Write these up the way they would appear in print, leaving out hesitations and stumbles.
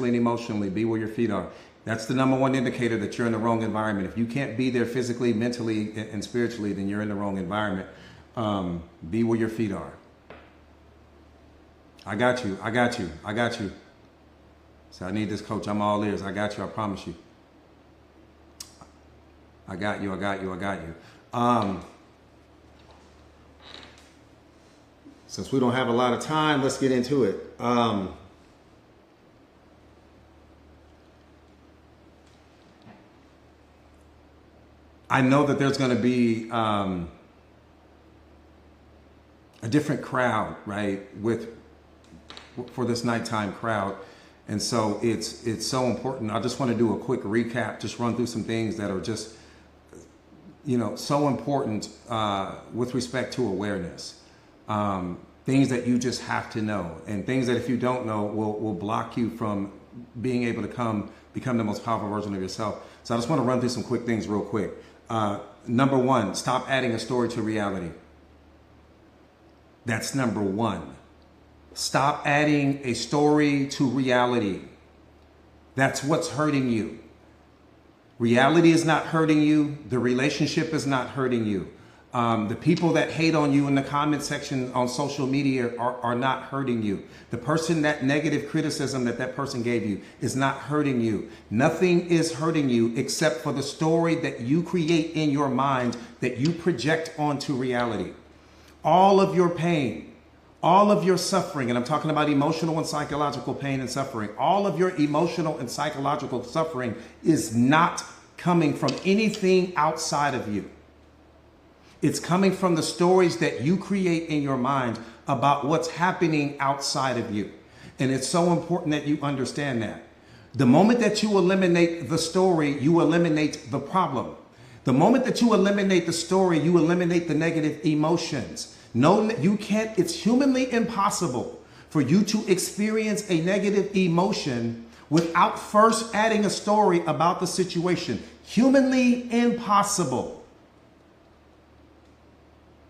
and emotionally, be where your feet are. That's the number one indicator that you're in the wrong environment. If you can't be there physically, mentally, and spiritually, then you're in the wrong environment. Be where your feet are. I got you. I got you. I got you. So I need this, coach. I'm all ears. I got you. I promise you. I got you. I got you. I got you. Since we don't have a lot of time, let's get into it. I know that there's going to be a different crowd, right, for this nighttime crowd. And so it's so important. I just want to do a quick recap, just run through some things that are just, so important with respect to awareness. Things that you just have to know, and things that if you don't know will block you from being able to become the most powerful version of yourself. So I just want to run through some quick things real quick. Number one, stop adding a story to reality. That's number one. Stop adding a story to reality. That's what's hurting you. Reality is not hurting you. The relationship is not hurting you. The people that hate on you in the comment section on social media are not hurting you. The person, that negative criticism that person gave you is not hurting you. Nothing is hurting you except for the story that you create in your mind that you project onto reality. All of your pain, all of your suffering, and I'm talking about emotional and psychological pain and suffering, all of your emotional and psychological suffering is not coming from anything outside of you. It's coming from the stories that you create in your mind about what's happening outside of you. And it's so important that you understand that. The moment that you eliminate the story, you eliminate the problem. The moment that you eliminate the story, you eliminate the negative emotions. No, you can't. It's humanly impossible for you to experience a negative emotion without first adding a story about the situation. Humanly impossible.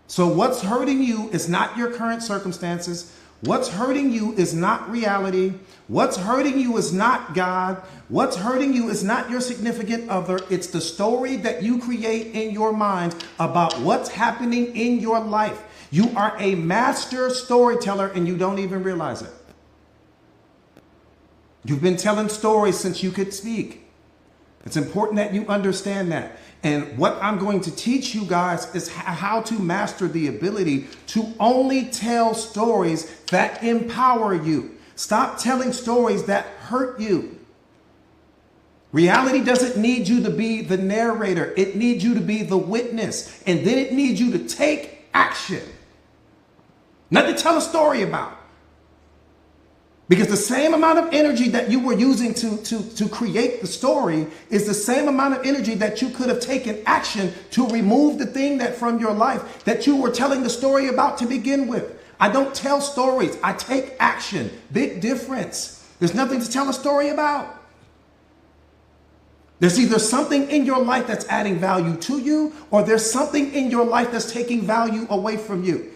So what's hurting you is not your current circumstances. What's hurting you is not reality. What's hurting you is not God. What's hurting you is not your significant other. It's the story that you create in your mind about what's happening in your life. You are a master storyteller and you don't even realize it. You've been telling stories since you could speak. It's important that you understand that. And what I'm going to teach you guys is how to master the ability to only tell stories that empower you. Stop telling stories that hurt you. Reality doesn't need you to be the narrator. It needs you to be the witness. And then it needs you to take action. Not to tell a story about. Because the same amount of energy that you were using to create the story is the same amount of energy that you could have taken action to remove the thing that from your life that you were telling the story about to begin with. I don't tell stories. I take action. Big difference. There's nothing to tell a story about. There's either something in your life that's adding value to you, or there's something in your life that's taking value away from you.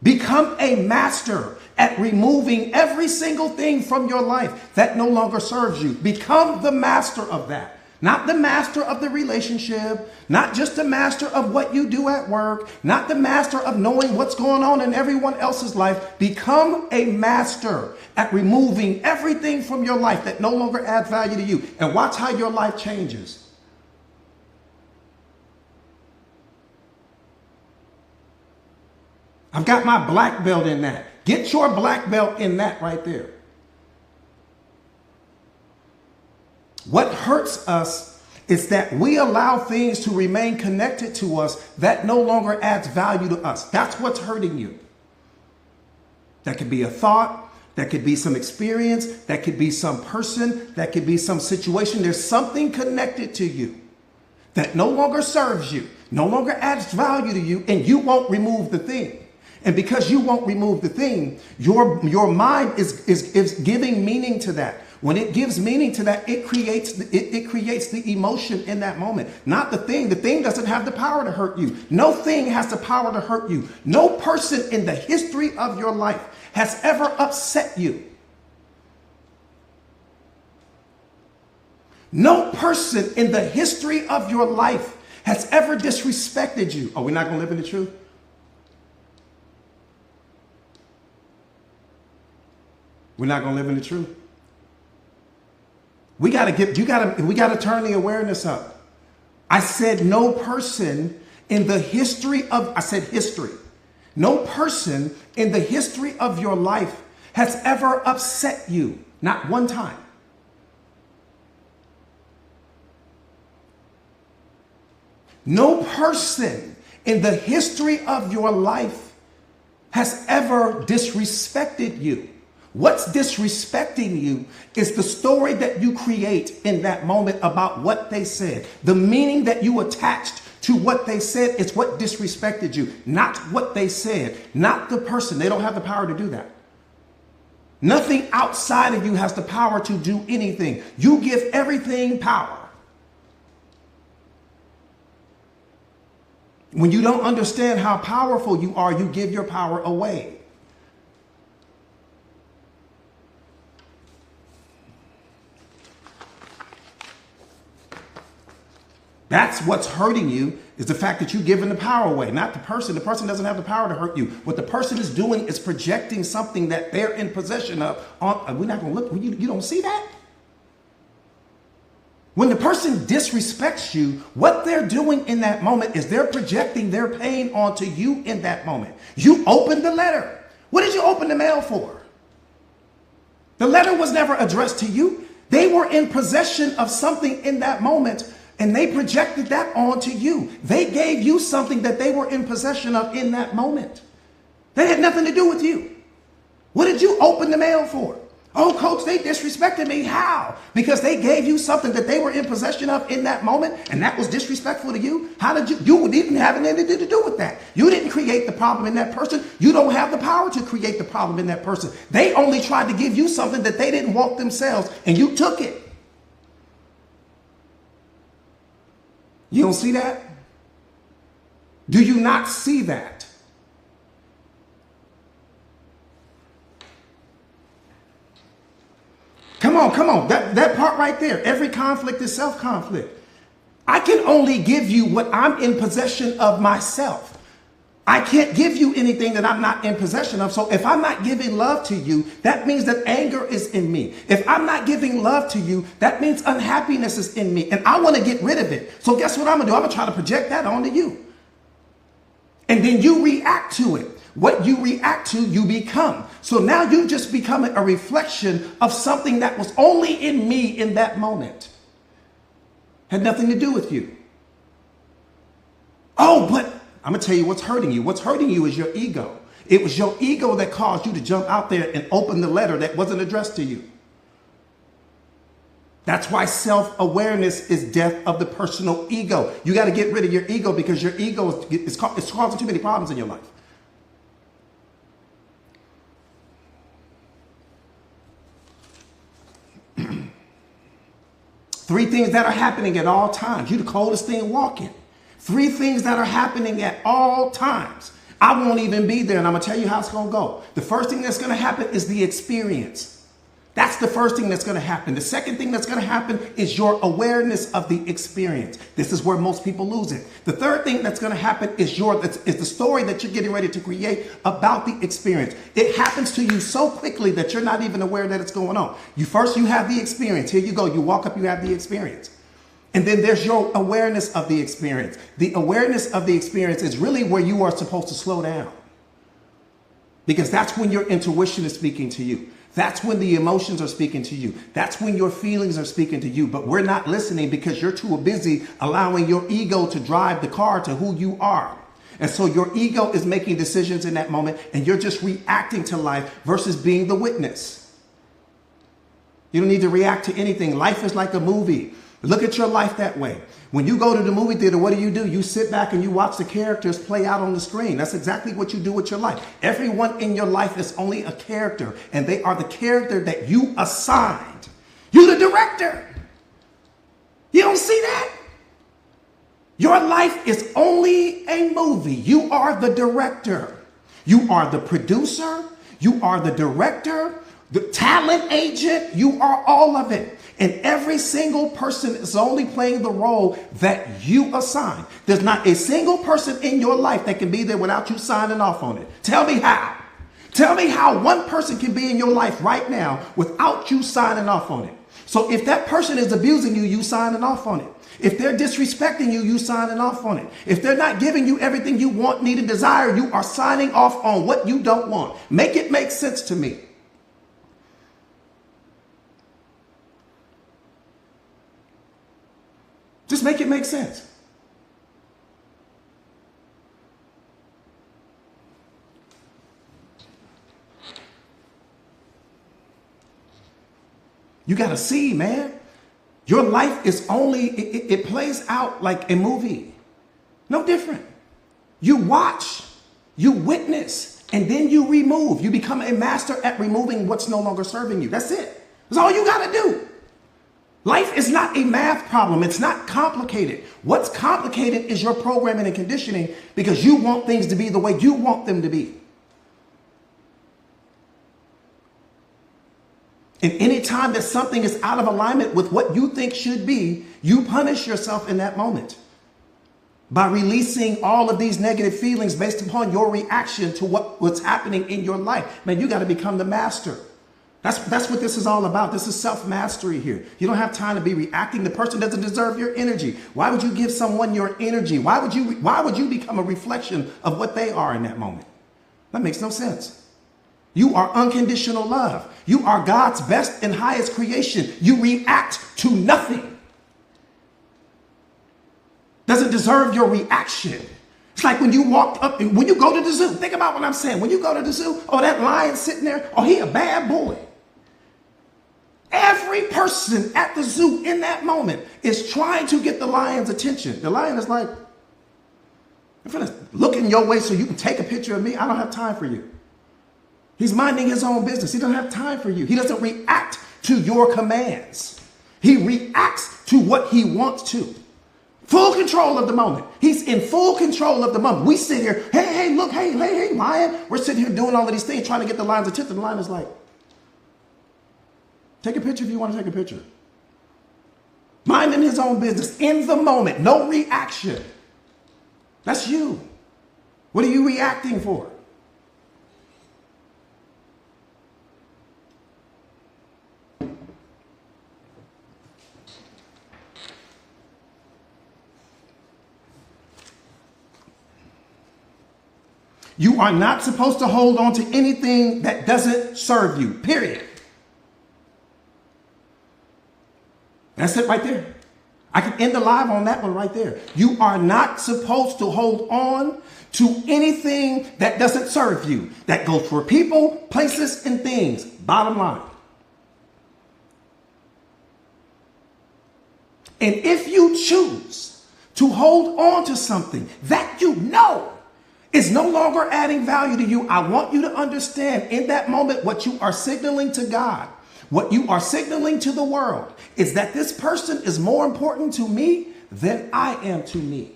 Become a master at removing every single thing from your life that no longer serves you. Become the master of that. Not the master of the relationship, not just the master of what you do at work, not the master of knowing what's going on in everyone else's life. Become a master at removing everything from your life that no longer adds value to you. And watch how your life changes. I've got my black belt in that. Get your black belt in that right there. What hurts us is that we allow things to remain connected to us that no longer adds value to us. That's what's hurting you. That could be a thought. That could be some experience. That could be some person. That could be some situation. There's something connected to you that no longer serves you, no longer adds value to you, and you won't remove the thing. And because you won't remove the thing, your mind is giving meaning to that. When it gives meaning to that, it creates the emotion in that moment, not the thing. The thing doesn't have the power to hurt you. No thing has the power to hurt you. No person in the history of your life has ever upset you. No person in the history of your life has ever disrespected you. Oh, we're not going to live in the truth? We're not going to live in the truth. We got to turn the awareness up. I said no person in the history of, I said history. No person in the history of your life has ever upset you. Not one time. No person in the history of your life has ever disrespected you. What's disrespecting you is the story that you create in that moment about what they said. The meaning that you attached to what they said is what disrespected you, not what they said, not the person. They don't have the power to do that. Nothing outside of you has the power to do anything. You give everything power. When you don't understand how powerful you are, you give your power away. That's what's hurting you, is the fact that you're giving the power away, not the person. The person doesn't have the power to hurt you. What the person is doing is projecting something that they're in possession of. We're not going to look. You don't see that? When the person disrespects you, what they're doing in that moment is they're projecting their pain onto you in that moment. You opened the letter. What did you open the mail for? The letter was never addressed to you. They were in possession of something in that moment, and they projected that onto you. They gave you something that they were in possession of in that moment. They had nothing to do with you. What did you open the mail for? Oh, coach, they disrespected me. How? Because they gave you something that they were in possession of in that moment, and that was disrespectful to you. How did you didn't have anything to do with that. You didn't create the problem in that person. You don't have the power to create the problem in that person. They only tried to give you something that they didn't want themselves, and you took it. You don't see that? Do you not see that? Come on. That part right there. Every conflict is self-conflict. I can only give you what I'm in possession of myself. I can't give you anything that I'm not in possession of. So if I'm not giving love to you, that means that anger is in me. If I'm not giving love to you, that means unhappiness is in me. And I want to get rid of it. So guess what I'm going to do? I'm going to try to project that onto you. And then you react to it. What you react to, you become. So now you just become a reflection of something that was only in me in that moment. Had nothing to do with you. Oh, but I'm going to tell you what's hurting you. What's hurting you is your ego. It was your ego that caused you to jump out there and open the letter that wasn't addressed to you. That's why self-awareness is death of the personal ego. You got to get rid of your ego, because your ego is causing too many problems in your life. Three things that are happening at all times. You're the coldest thing walking. Three things that are happening at all times. I won't even be there, and I'm going to tell you how it's going to go. The first thing that's going to happen is the experience. That's the first thing that's going to happen. The second thing that's going to happen is your awareness of the experience. This is where most people lose it. The third thing that's going to happen is the story that you're getting ready to create about the experience. It happens to you so quickly that you're not even aware that it's going on. You have the experience. Here you go. You walk up, you have the experience. And then there's your awareness of the experience. The awareness of the experience is really where you are supposed to slow down, because that's when your intuition is speaking to you. That's when the emotions are speaking to you. That's when your feelings are speaking to you. But we're not listening because you're too busy allowing your ego to drive the car to who you are. And so your ego is making decisions in that moment, and you're just reacting to life versus being the witness. You don't need to react to anything. Life is like a movie. Look at your life that way. When you go to the movie theater, what do? You sit back and you watch the characters play out on the screen. That's exactly what you do with your life. Everyone in your life is only a character, and they are the character that you assigned. You're the director. You don't see that? Your life is only a movie. You are the director. You are the producer. You are the director. The talent agent, you are all of it. And every single person is only playing the role that you assign. There's not a single person in your life that can be there without you signing off on it. Tell me how. Tell me how one person can be in your life right now without you signing off on it. So if that person is abusing you, you signing off on it. If they're disrespecting you, you signing off on it. If they're not giving you everything you want, need, and desire, you are signing off on what you don't want. Make it make sense to me. Just make it make sense. You got to see, man. Your life is only, it plays out like a movie. No different. You watch, you witness, and then you remove. You become a master at removing what's no longer serving you. That's it. That's all you got to do. Life is not a math problem. It's not complicated. What's complicated is your programming and conditioning because you want things to be the way you want them to be. And any time that something is out of alignment with what you think should be, you punish yourself in that moment by releasing all of these negative feelings based upon your reaction to what's happening in your life. Man, you got to become the master. That's what this is all about. This is self-mastery here. You don't have time to be reacting. The person doesn't deserve your energy. Why would you give someone your energy? Why would you become a reflection of what they are in that moment? That makes no sense. You are unconditional love. You are God's best and highest creation. You react to nothing. Doesn't deserve your reaction. It's like when you walked up, when you go to the zoo, think about what I'm saying. When you go to the zoo, oh, that lion sitting there, oh, he a bad boy. Every person at the zoo in that moment is trying to get the lion's attention. The lion is like, I'm gonna look in your way so you can take a picture of me. I don't have time for you. He's minding his own business. He doesn't have time for you. He doesn't react to your commands. He reacts to what he wants to. Full control of the moment. He's in full control of the moment. We sit here, hey, look, hey, lion. We're sitting here doing all of these things, trying to get the lion's attention. The lion is like, take a picture if you want to take a picture. Minding his own business in the moment. No reaction. That's you. What are you reacting for? You are not supposed to hold on to anything that doesn't serve you, period. That's it right there. I can end the live on that one right there. You are not supposed to hold on to anything that doesn't serve you. That goes for people, places, and things. Bottom line. And if you choose to hold on to something that you know is no longer adding value to you, I want you to understand in that moment what you are signaling to God, what you are signaling to the world is that this person is more important to me than I am to me.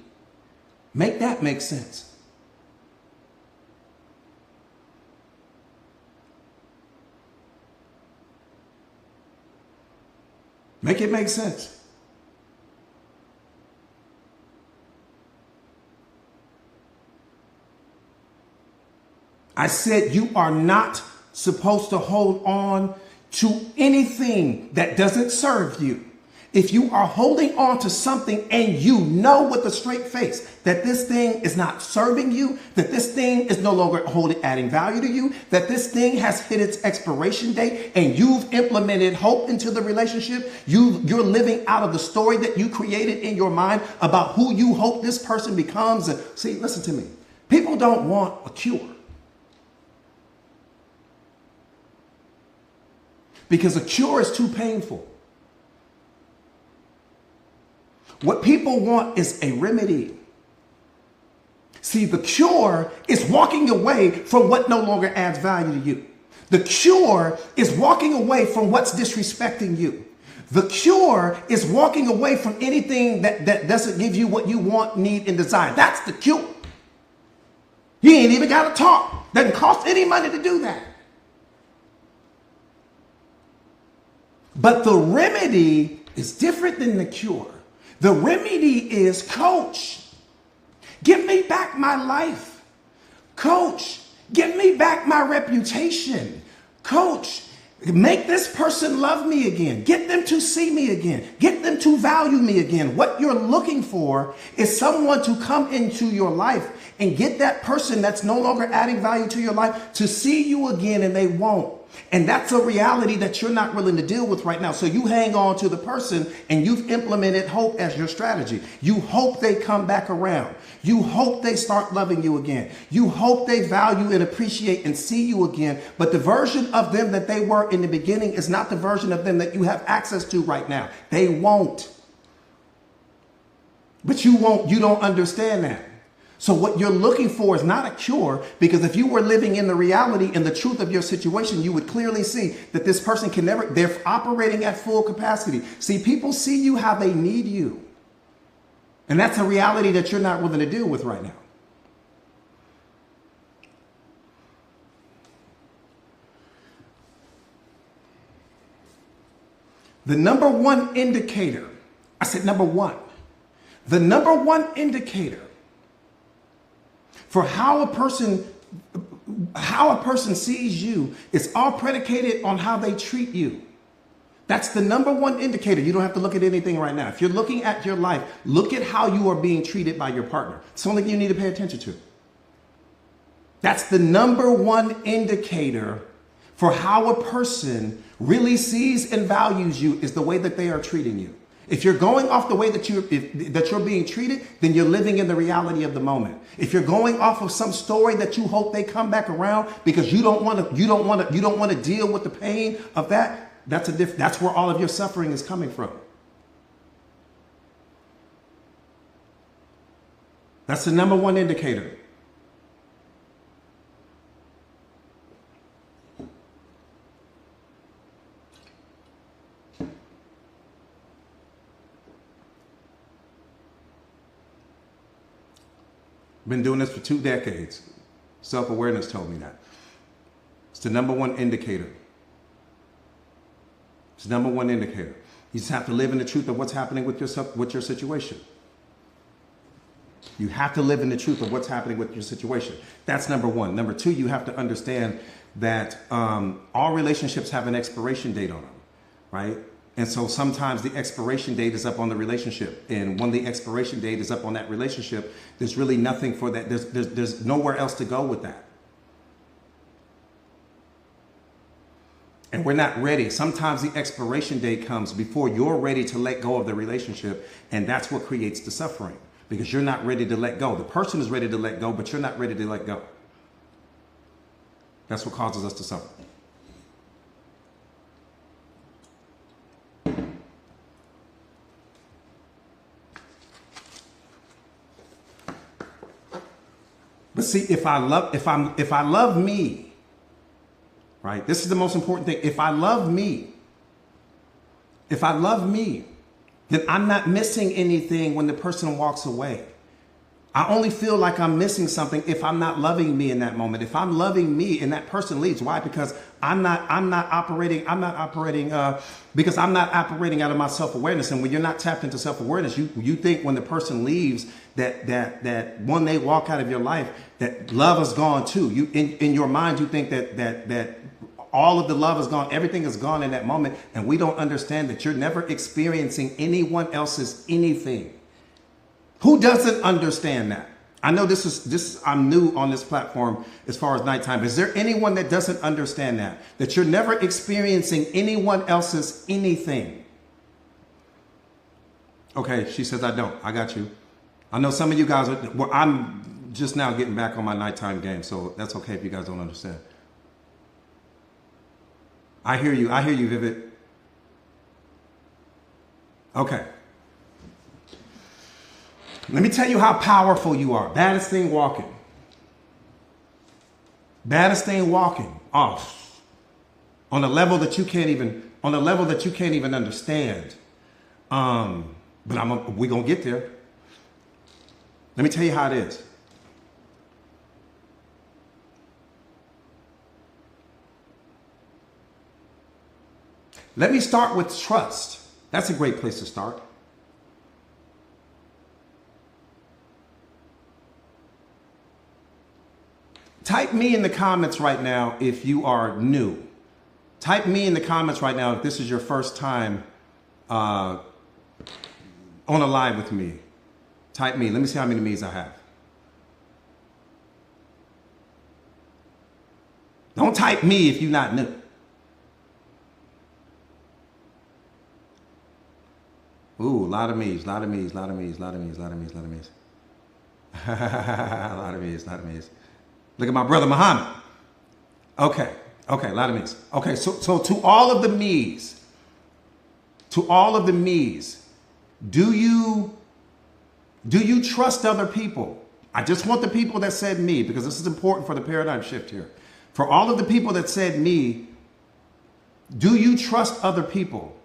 Make that make sense. Make it make sense. I said you are not supposed to hold on to anything that doesn't serve you. If you are holding on to something and you know with a straight face that this thing is not serving you, that this thing is no longer adding value to you, that this thing has hit its expiration date and you've implemented hope into the relationship, you're living out of the story that you created in your mind about who you hope this person becomes. And see, listen to me. People don't want a cure. Because a cure is too painful. What people want is a remedy. See, the cure is walking away from what no longer adds value to you. The cure is walking away from what's disrespecting you. The cure is walking away from anything that doesn't give you what you want, need, and desire. That's the cure. You ain't even got to talk. Doesn't cost any money to do that. But the remedy is different than the cure. The remedy is, coach, give me back my life. Coach, give me back my reputation. Coach, make this person love me again. Get them to see me again. Get them to value me again. What you're looking for is someone to come into your life and get that person that's no longer adding value to your life to see you again, and they won't. And that's a reality that you're not willing to deal with right now. So you hang on to the person and you've implemented hope as your strategy. You hope they come back around. You hope they start loving you again. You hope they value and appreciate and see you again. But the version of them that they were in the beginning is not the version of them that you have access to right now. They won't. But you don't understand that. So what you're looking for is not a cure, because if you were living in the reality and the truth of your situation, you would clearly see that this person can never, they're operating at full capacity. See, people see you how they need you. And that's a reality that you're not willing to deal with right now. The number one indicator, I said number one, the number one indicator for how a person sees you is all predicated on how they treat you. That's the number one indicator. You don't have to look at anything right now. If you're looking at your life, look at how you are being treated by your partner. It's the only thing you need to pay attention to. That's the number one indicator for how a person really sees and values you, is the way that they are treating you. If you're going off the way that you're being treated, then you're living in the reality of the moment. If you're going off of some story that you hope they come back around because you don't want to deal with the pain of that, that's where all of your suffering is coming from. That's the number one indicator. Been doing this for 2 decades. Self-awareness told me that. It's the number one indicator. It's the number one indicator. You just have to live in the truth of what's happening with your situation. You have to live in the truth of what's happening with your situation. That's number one. Number two, you have to understand that all relationships have an expiration date on them, right? And so sometimes the expiration date is up on the relationship. And when the expiration date is up on that relationship, there's really nothing for that. There's nowhere else to go with that. And we're not ready. Sometimes the expiration date comes before you're ready to let go of the relationship. And that's what creates the suffering, because you're not ready to let go. The person is ready to let go, but you're not ready to let go. That's what causes us to suffer. But see, if I love me, right? This is the most important thing. If I love me, then I'm not missing anything when the person walks away. I only feel like I'm missing something if I'm not loving me in that moment. If I'm loving me and that person leaves, why? Because I'm not operating because I'm not operating out of my self-awareness. And when you're not tapped into self-awareness, you think when the person leaves that when they walk out of your life, that love is gone too. You in your mind, you think that all of the love is gone, everything is gone in that moment, and we don't understand that you're never experiencing anyone else's anything. Who doesn't understand that? I know I'm new on this platform as far as nighttime. Is there anyone that doesn't understand that you're never experiencing anyone else's anything? Okay, she says, I don't. I got you. I know some of you guys I'm just now getting back on my nighttime game, so that's okay if you guys don't understand. I hear you, Vivid. Okay. Let me tell you how powerful you are. Baddest thing walking. Baddest thing walking off on a level that you can't even understand. But we're gonna get there. Let me tell you how it is. Let me start with trust. That's a great place to start. Type me in the comments right now if you are new. Type me in the comments right now if this is your first time on a live with me. Type me. Let me see how many me's I have. Don't type me if you're not new. Ooh, a lot of me's, a lot of me's, a lot of me's, a lot of me's, a lot of me's, a lot of me's. A lot of me's, a lot of me's. Look at my brother Muhammad. Okay, a lot of me's. Okay, so to all of the me's, do you trust other people? I just want the people that said me, because this is important for the paradigm shift here. For all of the people that said me, do you trust other people?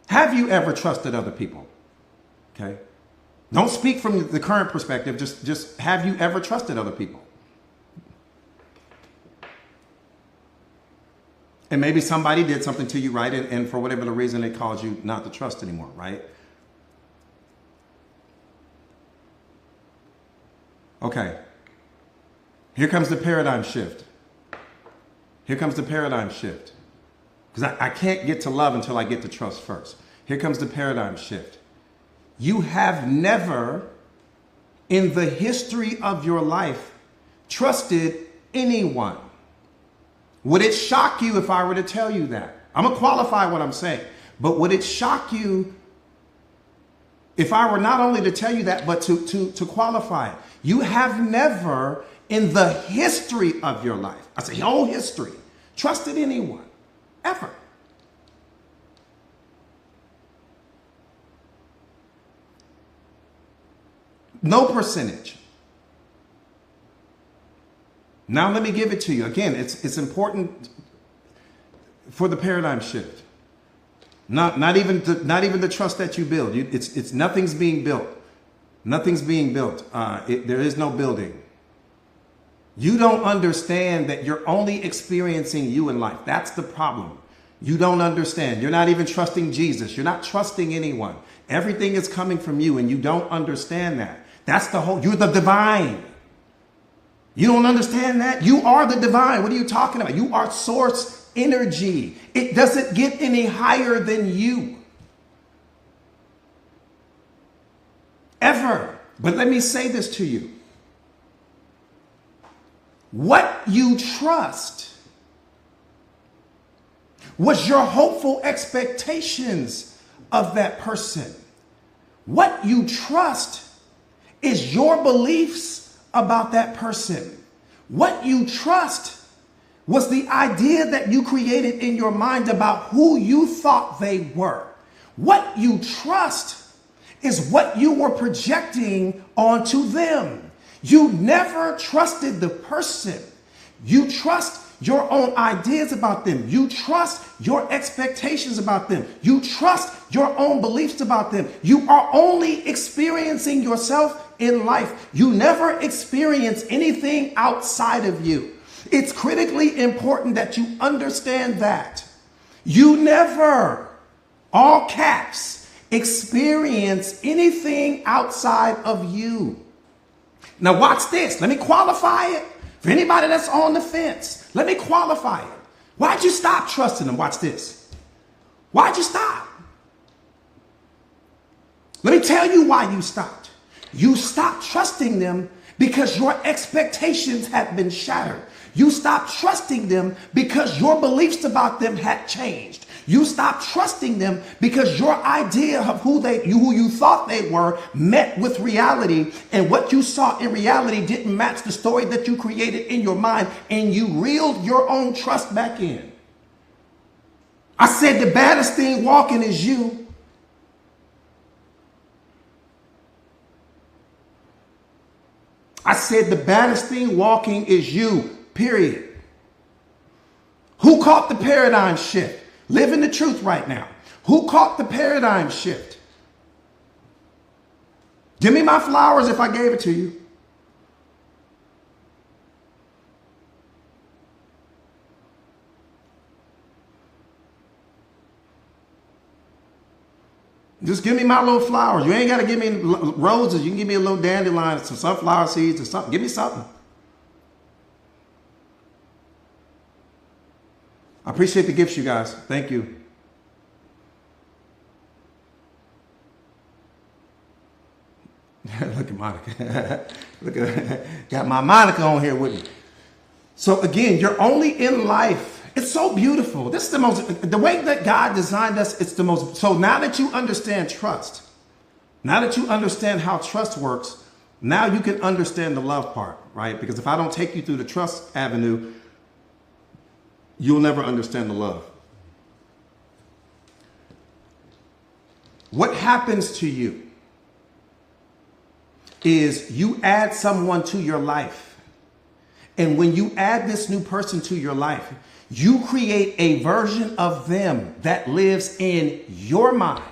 Have you ever trusted other people? Okay. Don't speak from the current perspective. Just have you ever trusted other people? And maybe somebody did something to you, right? And for whatever the reason, it caused you not to trust anymore, right? Okay. Here comes the paradigm shift. Here comes the paradigm shift. Because I can't get to love until I get to trust first. Here comes the paradigm shift. You have never, in the history of your life, trusted anyone. Would it shock you if I were to tell you that? I'm going to qualify what I'm saying. But would it shock you if I were not only to tell you that, but to qualify it? You have never, in the history of your life, I say whole history, trusted anyone, ever. No percentage. Now let me give it to you. Again, it's important for the paradigm shift. Not even the trust that you build. It's nothing's being built. Nothing's being built. There is no building. You don't understand that you're only experiencing you in life. That's the problem. You don't understand. You're not even trusting Jesus. You're not trusting anyone. Everything is coming from you, and you don't understand that. That's the whole, you're the divine. You don't understand that? You are the divine. What are you talking about? You are source energy. It doesn't get any higher than you. Ever. But let me say this to you. What you trust was your hopeful expectations of that person. What you trust is your beliefs about that person. What you trust was the idea that you created in your mind about who you thought they were. What you trust is what you were projecting onto them. You never trusted the person. You trust your own ideas about them. You trust your expectations about them. You trust your own beliefs about them. You are only experiencing yourself in life. You never experience anything outside of you. It's critically important that you understand that. You never, all caps, experience anything outside of you. Now watch this. Let me qualify it. For anybody that's on the fence, let me qualify it. Why'd you stop trusting them? Watch this. Why'd you stop? Let me tell you why you stopped. You stopped trusting them because your expectations had been shattered. You stopped trusting them because your beliefs about them had changed. You stopped trusting them because your idea of who you thought they were met with reality, and what you saw in reality didn't match the story that you created in your mind, and you reeled your own trust back in. I said the baddest thing walking is you. I said the baddest thing walking is you, period. Who caught the paradigm shift? Live in the truth right now. Who caught the paradigm shift? Give me my flowers if I gave it to you. Just give me my little flowers. You ain't got to give me roses. You can give me a little dandelion, some sunflower seeds or something. Give me something. I appreciate the gifts, you guys. Thank you. Look at Monica. Look at got my Monica on here with me. So again, you're only in life. It's so beautiful. This is the way that God designed us. It's the most. So now that you understand trust, now that you understand how trust works, now you can understand the love part, right? Because if I don't take you through the trust avenue, you'll never understand the love. What happens to you is you add someone to your life. And when you add this new person to your life, you create a version of them that lives in your mind.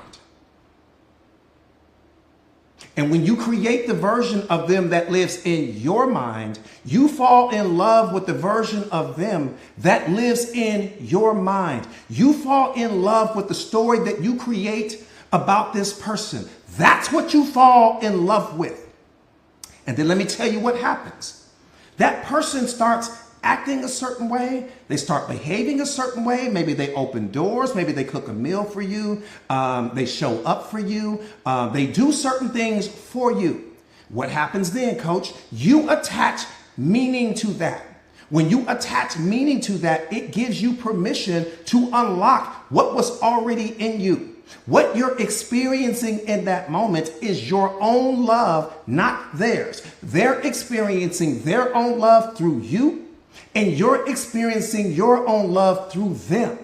And when you create the version of them that lives in your mind, you fall in love with the version of them that lives in your mind. You fall in love with the story that you create about this person. That's what you fall in love with. And then let me tell you what happens. That person starts acting a certain way. They start behaving a certain way. Maybe they open doors. Maybe they cook a meal for you. They show up for you. They do certain things for you. What happens then, coach? You attach meaning to that. When you attach meaning to that, it gives you permission to unlock what was already in you. What you're experiencing in that moment is your own love, not theirs. They're experiencing their own love through you, and you're experiencing your own love through them.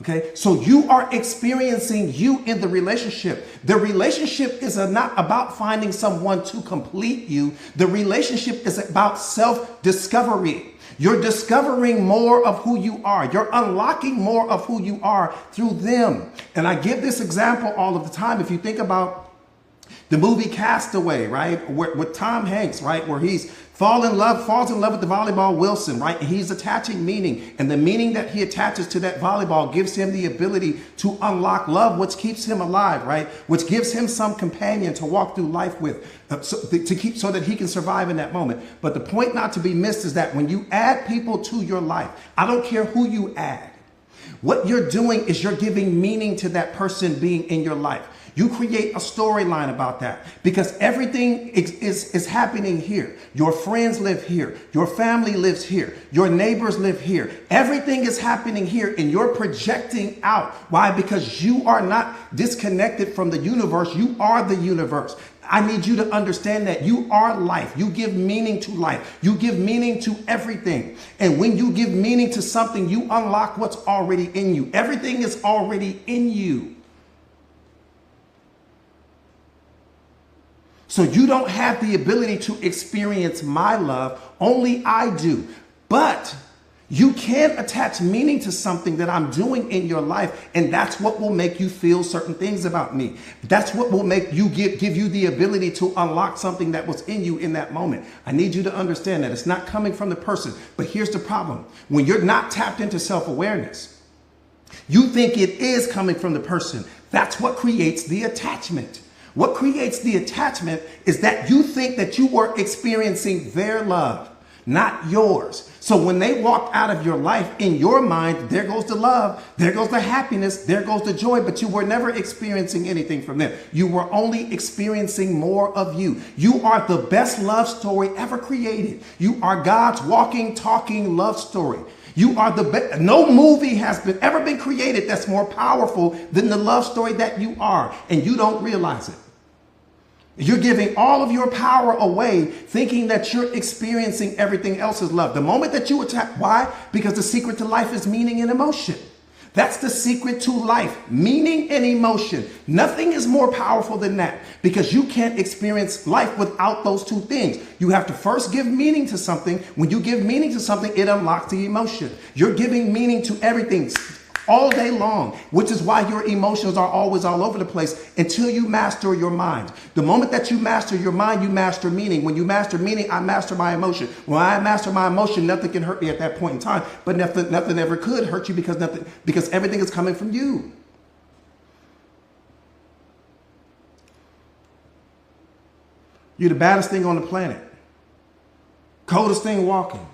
Okay, so you are experiencing you in the relationship. The relationship is not about finding someone to complete you. The relationship is about self-discovery. You're discovering more of who you are. You're unlocking more of who you are through them. And I give this example all of the time. If you think about the movie Castaway, right? With Tom Hanks, right? Where he's falls in love with the volleyball Wilson, right? And he's attaching meaning. And the meaning that he attaches to that volleyball gives him the ability to unlock love, which keeps him alive, right? Which gives him some companion to walk through life with, so that he can survive in that moment. But the point not to be missed is that when you add people to your life, I don't care who you add. What you're doing is you're giving meaning to that person being in your life. You create a storyline about that because everything is happening here. Your friends live here. Your family lives here. Your neighbors live here. Everything is happening here and you're projecting out. Why? Because you are not disconnected from the universe. You are the universe. I need you to understand that you are life. You give meaning to life. You give meaning to everything. And when you give meaning to something, you unlock what's already in you. Everything is already in you. So you don't have the ability to experience my love. Only I do. But you can attach meaning to something that I'm doing in your life. And that's what will make you feel certain things about me. That's what will make you give you the ability to unlock something that was in you in that moment. I need you to understand that it's not coming from the person. But here's the problem. When you're not tapped into self-awareness, you think it is coming from the person. That's what creates the attachment. What creates the attachment is that you think that you were experiencing their love, not yours. So when they walked out of your life, in your mind, there goes the love, there goes the happiness, there goes the joy, but you were never experiencing anything from them. You were only experiencing more of you. You are the best love story ever created. You are God's walking, talking love story. You are the best. No movie has ever been created that's more powerful than the love story that you are, and you don't realize it. You're giving all of your power away thinking that you're experiencing everything else's love. The moment that you attack, why? Because the secret to life is meaning and emotion. That's the secret to life, meaning and emotion. Nothing is more powerful than that because you can't experience life without those two things. You have to first give meaning to something. When you give meaning to something, it unlocks the emotion. You're giving meaning to everything all day long, which is why your emotions are always all over the place until you master your mind. The moment that you master your mind, you master meaning. When you master meaning, I master my emotion. When I master my emotion, nothing can hurt me at that point in time, but nothing ever could hurt you because everything is coming from you. You're the baddest thing on the planet. Coldest thing walking.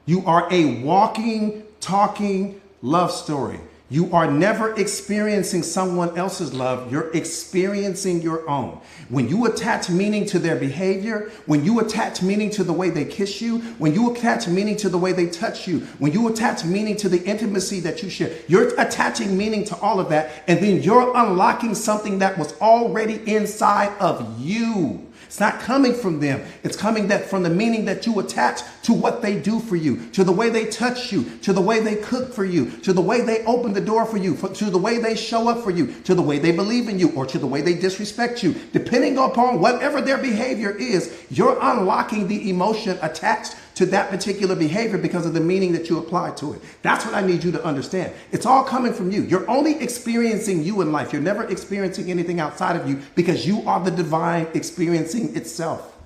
You are a walking, talking love story. You are never experiencing someone else's love. You're experiencing your own. When you attach meaning to their behavior, when you attach meaning to the way they kiss you, when you attach meaning to the way they touch you, when you attach meaning to the intimacy that you share, you're attaching meaning to all of that. And then you're unlocking something that was already inside of you. It's not coming from them. It's coming from the meaning that you attach to what they do for you, to the way they touch you, to the way they cook for you, to the way they open the door for you, to the way they show up for you, to the way they believe in you, or to the way they disrespect you. Depending upon whatever their behavior is, you're unlocking the emotion attached to that particular behavior because of the meaning that you apply to it. That's what I need you to understand. It's all coming from you. You're only experiencing you in life. You're never experiencing anything outside of you because you are the divine experiencing itself.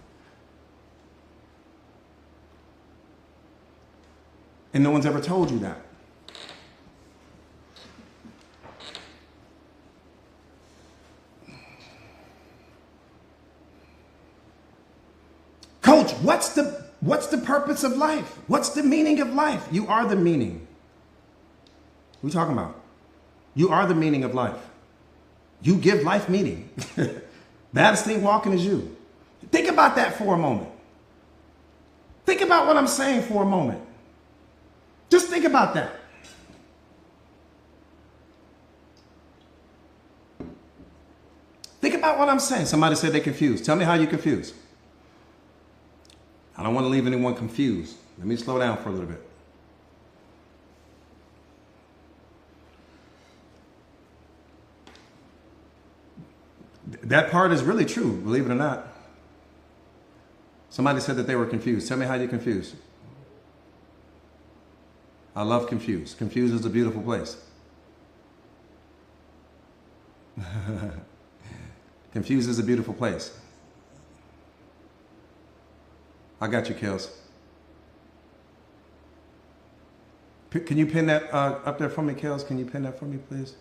And no one's ever told you that. Coach, what's the purpose of life? What's the meaning of life? You are the meaning. What are we talking about? You are the meaning of life. You give life meaning. Baddest thing walking is you. Think about that for a moment. Think about what I'm saying for a moment. Just think about that. Think about what I'm saying. Somebody said they're confused. Tell me how you're confused. I don't want to leave anyone confused. Let me slow down for a little bit. That part is really true, believe it or not. Somebody said that they were confused. Tell me how you're confused. I love confused. Confused is a beautiful place. Confused is a beautiful place. I got you, Kels. Can you pin that up there for me, Kels? Can you pin that for me, please?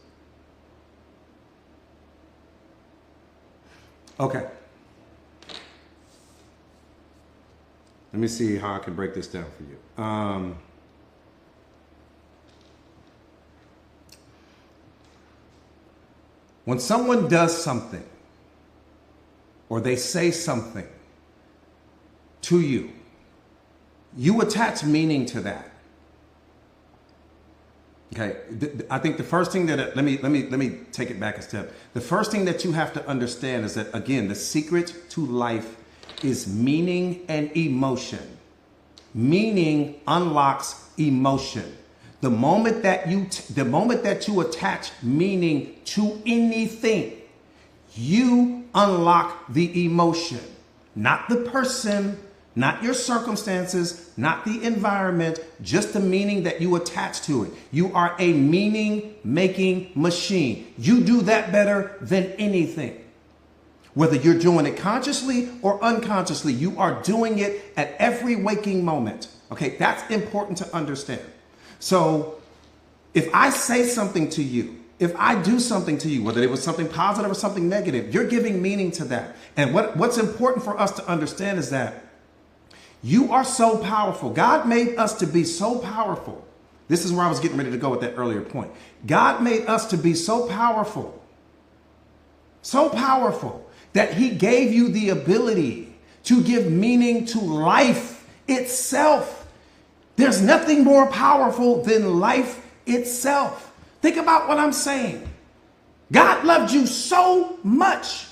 Okay. Let me see how I can break this down for you. When someone does something or they say something to you, you attach meaning to that. Okay, I think the first thing that let me take it back a step. The first thing that you have to understand is that, again, the secret to life is meaning and emotion. Meaning unlocks emotion. The moment that you attach meaning to anything, you unlock the emotion, not the person, not your circumstances, not the environment, just the meaning that you attach to it. You are a meaning-making machine. You do that better than anything. Whether you're doing it consciously or unconsciously, you are doing it at every waking moment. Okay, that's important to understand. So if I say something to you, if I do something to you, whether it was something positive or something negative, you're giving meaning to that. And what's important for us to understand is that you are so powerful. God made us to be so powerful. This is where I was getting ready to go with that earlier point. God made us to be so powerful that he gave you the ability to give meaning to life itself. There's nothing more powerful than life itself. Think about what I'm saying. God loved you so much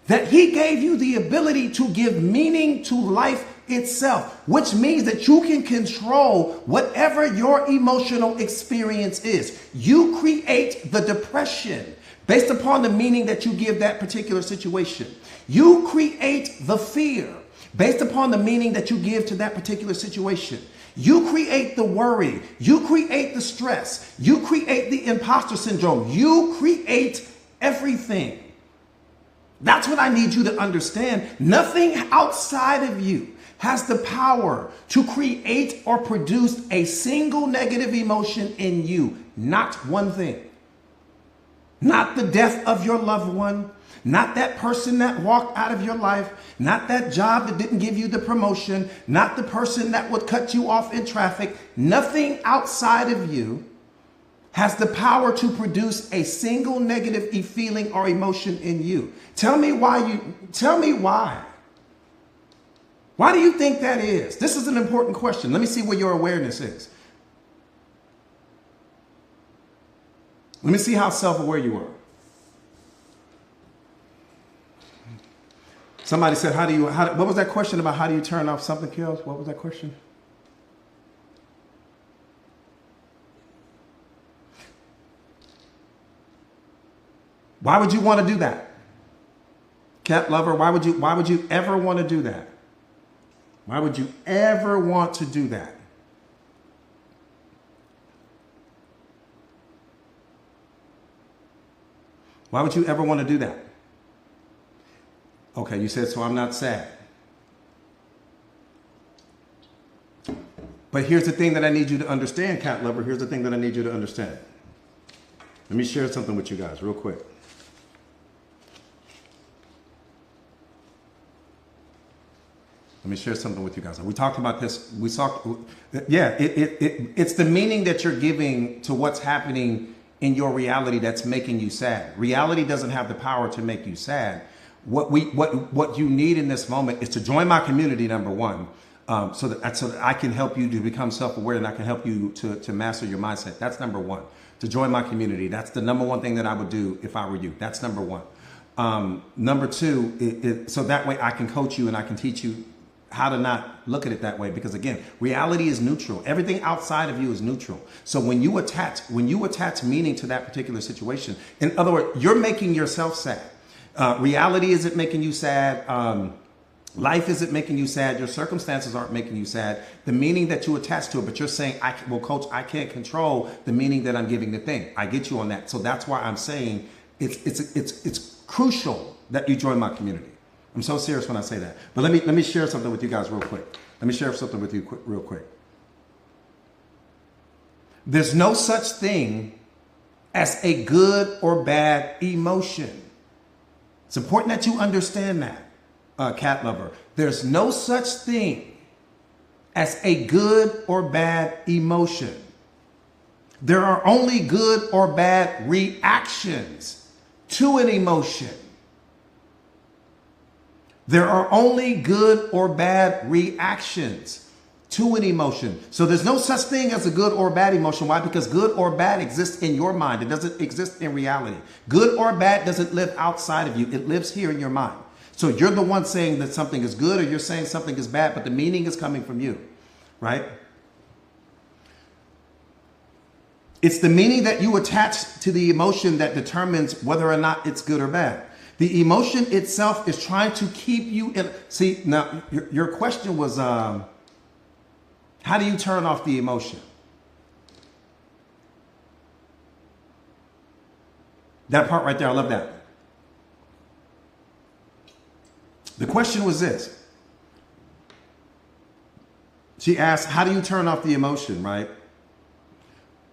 that he gave you the ability to give meaning to life itself, which means that you can control whatever your emotional experience is. You create the depression based upon the meaning that you give that particular situation. You create the fear based upon the meaning that you give to that particular situation. You create the worry. You create the stress. You create the imposter syndrome. You create everything. That's what I need you to understand. Nothing outside of you has the power to create or produce a single negative emotion in you. Not one thing. not the death of your loved one, not that person that walked out of your life, not that job that didn't give you the promotion, not the person that would cut you off in traffic. Nothing outside of you has the power to produce a single negative feeling or emotion in you. Tell me why. Why do you think that is? This is an important question. Let me see where your awareness is. Let me see how self-aware you are. Somebody said, what was that question about how do you turn off something, Kels? What was that question? Why would you want to do that? Cat lover, why would you ever want to do that? Why would you ever want to do that? Why would you ever want to do that? Okay, you said, so I'm not sad. But here's the thing that I need you to understand, cat lover. Here's the thing that I need you to understand. Let me share something with you guys real quick. Let me share something with you guys. We talked about this. It's the meaning that you're giving to what's happening in your reality that's making you sad. Reality doesn't have the power to make you sad. What you need in this moment is to join my community, number one, so that I can help you to become self-aware and I can help you to master your mindset. That's number one. To join my community. That's the number one thing that I would do if I were you. That's number one. Number two, so that way I can coach you and I can teach you how to not look at it that way, because again, reality is neutral. Everything outside of you is neutral. So when you attach meaning to that particular situation, in other words, you're making yourself sad. Reality isn't making you sad. Life isn't making you sad. Your circumstances aren't making you sad. The meaning that you attach to it, but you're saying, coach, I can't control the meaning that I'm giving the thing. I get you on that. So that's why I'm saying it's crucial that you join my community. I'm so serious when I say that. But let me share something with you guys real quick. Let me share something with you real quick. There's no such thing as a good or bad emotion. It's important that you understand that, cat lover. There's no such thing as a good or bad emotion. There are only good or bad reactions to an emotion. There are only good or bad reactions to an emotion. So there's no such thing as a good or bad emotion. Why? Because good or bad exists in your mind. It doesn't exist in reality. Good or bad doesn't live outside of you. It lives here in your mind. So you're the one saying that something is good or you're saying something is bad, but the meaning is coming from you, right? It's the meaning that you attach to the emotion that determines whether or not it's good or bad. The emotion itself is trying to keep you in. See, now your question was, how do you turn off the emotion? That part right there, I love that. The question was this. She asked, how do you turn off the emotion, right?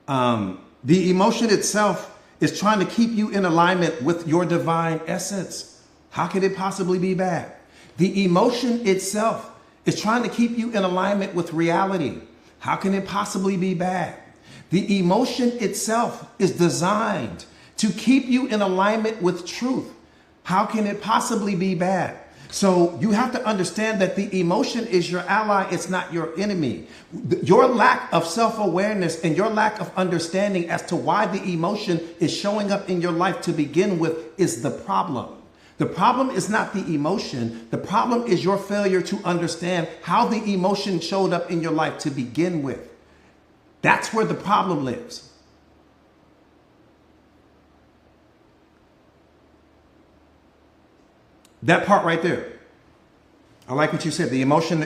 The emotion itself is trying to keep you in alignment with your divine essence. How could it possibly be bad? The emotion itself is trying to keep you in alignment with reality. How can it possibly be bad? The emotion itself is designed to keep you in alignment with truth. How can it possibly be bad? So you have to understand that the emotion is your ally. It's not your enemy. Your lack of self-awareness and your lack of understanding as to why the emotion is showing up in your life to begin with is the problem. The problem is not the emotion. The problem is your failure to understand how the emotion showed up in your life to begin with. That's where the problem lives. That part right there. I like what you said. The emotion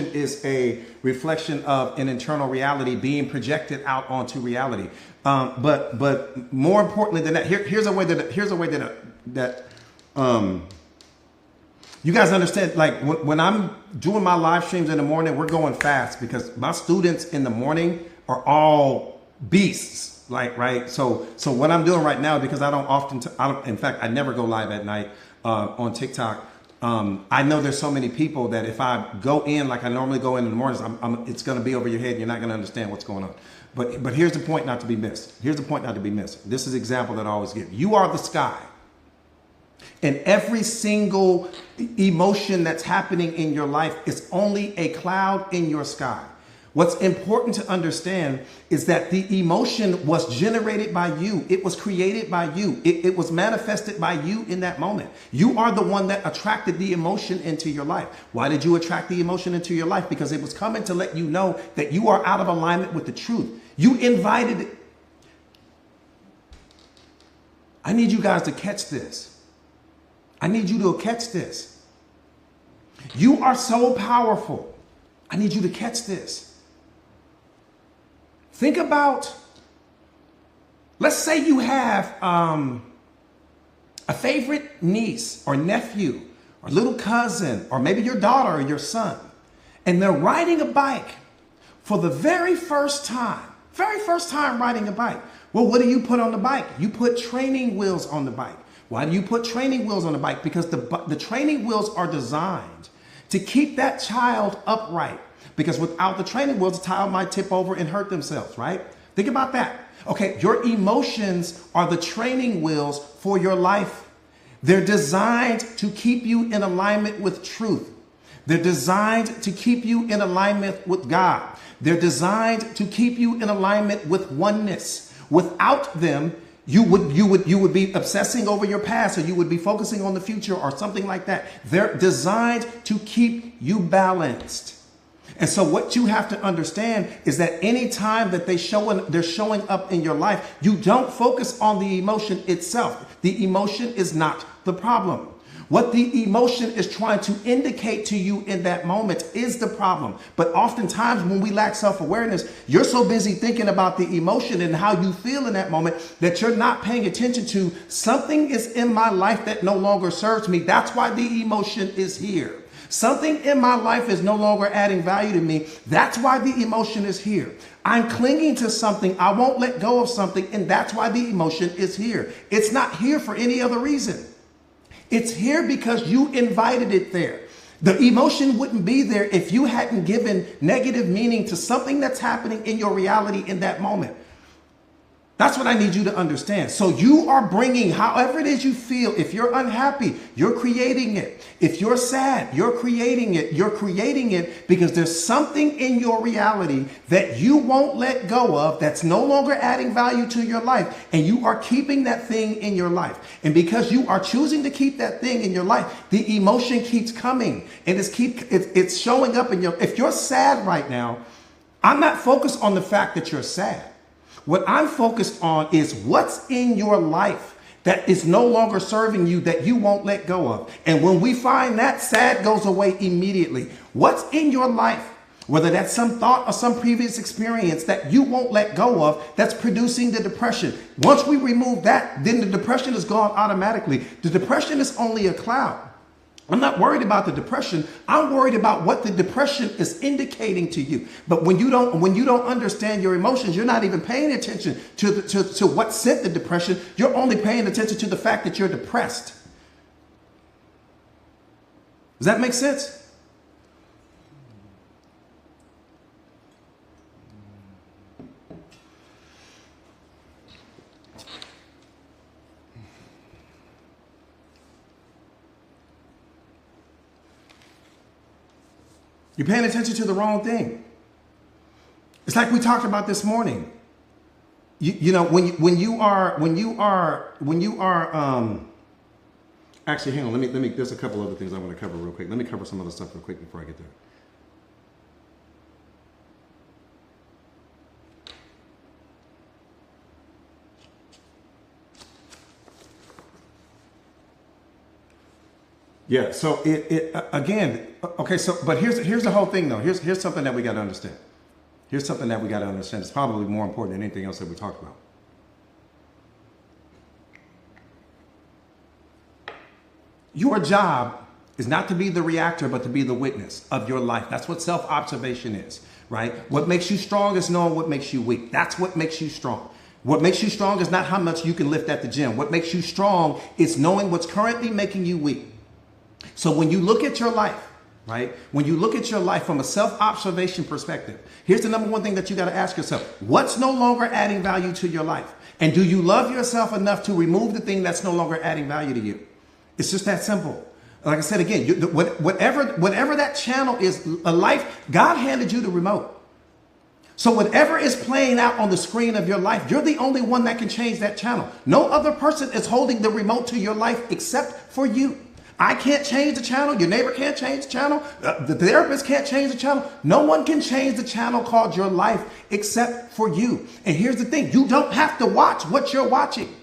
is a reflection of an internal reality being projected out onto reality. But more importantly than that, here's a way that you guys understand. Like when I'm doing my live streams in the morning, we're going fast because my students in the morning are all beasts. Like, right. So what I'm doing right now, because I don't often, in fact, I never go live at night on TikTok. I know there's so many people that if I go in like I normally go in the mornings, it's going to be over your head. You're not going to understand what's going on. But here's the point not to be missed. Here's the point not to be missed. This is the example that I always give. You are the sky. And every single emotion that's happening in your life is only a cloud in your sky. What's important to understand is that the emotion was generated by you. It was created by you. It was manifested by you in that moment. You are the one that attracted the emotion into your life. Why did you attract the emotion into your life? Because it was coming to let you know that you are out of alignment with the truth. You invited it. I need you guys to catch this. I need you to catch this. You are so powerful. I need you to catch this. Think about, let's say you have a favorite niece or nephew or little cousin, or maybe your daughter or your son, and they're riding a bike for the very first time riding a bike. Well, what do you put on the bike? You put training wheels on the bike. Why do you put training wheels on the bike? Because the training wheels are designed to keep that child upright. Because without the training wheels, the child might tip over and hurt themselves, right? Think about that. Okay, your emotions are the training wheels for your life. They're designed to keep you in alignment with truth. They're designed to keep you in alignment with God. They're designed to keep you in alignment with oneness. Without them, you would be obsessing over your past, or you would be focusing on the future or something like that. They're designed to keep you balanced. And so what you have to understand is that any time that they're showing up in your life, you don't focus on the emotion itself. The emotion is not the problem. What the emotion is trying to indicate to you in that moment is the problem. But oftentimes when we lack self-awareness, you're so busy thinking about the emotion and how you feel in that moment that you're not paying attention to something is in my life that no longer serves me. That's why the emotion is here. Something in my life is no longer adding value to me. That's why the emotion is here. I'm clinging to something. I won't let go of something. And that's why the emotion is here. It's not here for any other reason. It's here because you invited it there. The emotion wouldn't be there if you hadn't given negative meaning to something that's happening in your reality in that moment. That's what I need you to understand. So you are bringing, however it is you feel. If you're unhappy, you're creating it. If you're sad, you're creating it. You're creating it because there's something in your reality that you won't let go of that's no longer adding value to your life. And you are keeping that thing in your life. And because you are choosing to keep that thing in your life, the emotion keeps coming. And it's showing up in if you're sad right now, I'm not focused on the fact that you're sad. What I'm focused on is what's in your life that is no longer serving you, that you won't let go of. And when we find that, sad goes away immediately. What's in your life, whether that's some thought or some previous experience that you won't let go of, that's producing the depression. Once we remove that, then the depression is gone automatically. The depression is only a cloud. I'm not worried about the depression. I'm worried about what the depression is indicating to you. But when you don't understand your emotions, you're not even paying attention to what sent the depression. You're only paying attention to the fact that you're depressed. Does that make sense? You're paying attention to the wrong thing. It's like we talked about this morning. You know, when you are actually, hang on, let me there's a couple other things I want to cover real quick. Let me cover some other stuff real quick before I get there. Yeah, so again, okay, so but here's the whole thing though. Here's something that we got to understand. Here's something that we got to understand. It's probably more important than anything else that we talked about. Your job is not to be the reactor, but to be the witness of your life. That's what self-observation is, right? What makes you strong is knowing what makes you weak. That's what makes you strong. What makes you strong is not how much you can lift at the gym. What makes you strong is knowing what's currently making you weak. So when you look at your life, right? When you look at your life from a self-observation perspective, here's the number one thing that you got to ask yourself. What's no longer adding value to your life? And do you love yourself enough to remove the thing that's no longer adding value to you? It's just that simple. Like I said again, whatever that channel is, a life, God handed you the remote. So whatever is playing out on the screen of your life, you're the only one that can change that channel. No other person is holding the remote to your life except for you. I can't change the channel. Your neighbor can't change the channel. The therapist can't change the channel. No one can change the channel called your life except for you. And here's the thing. You don't have to watch what you're watching.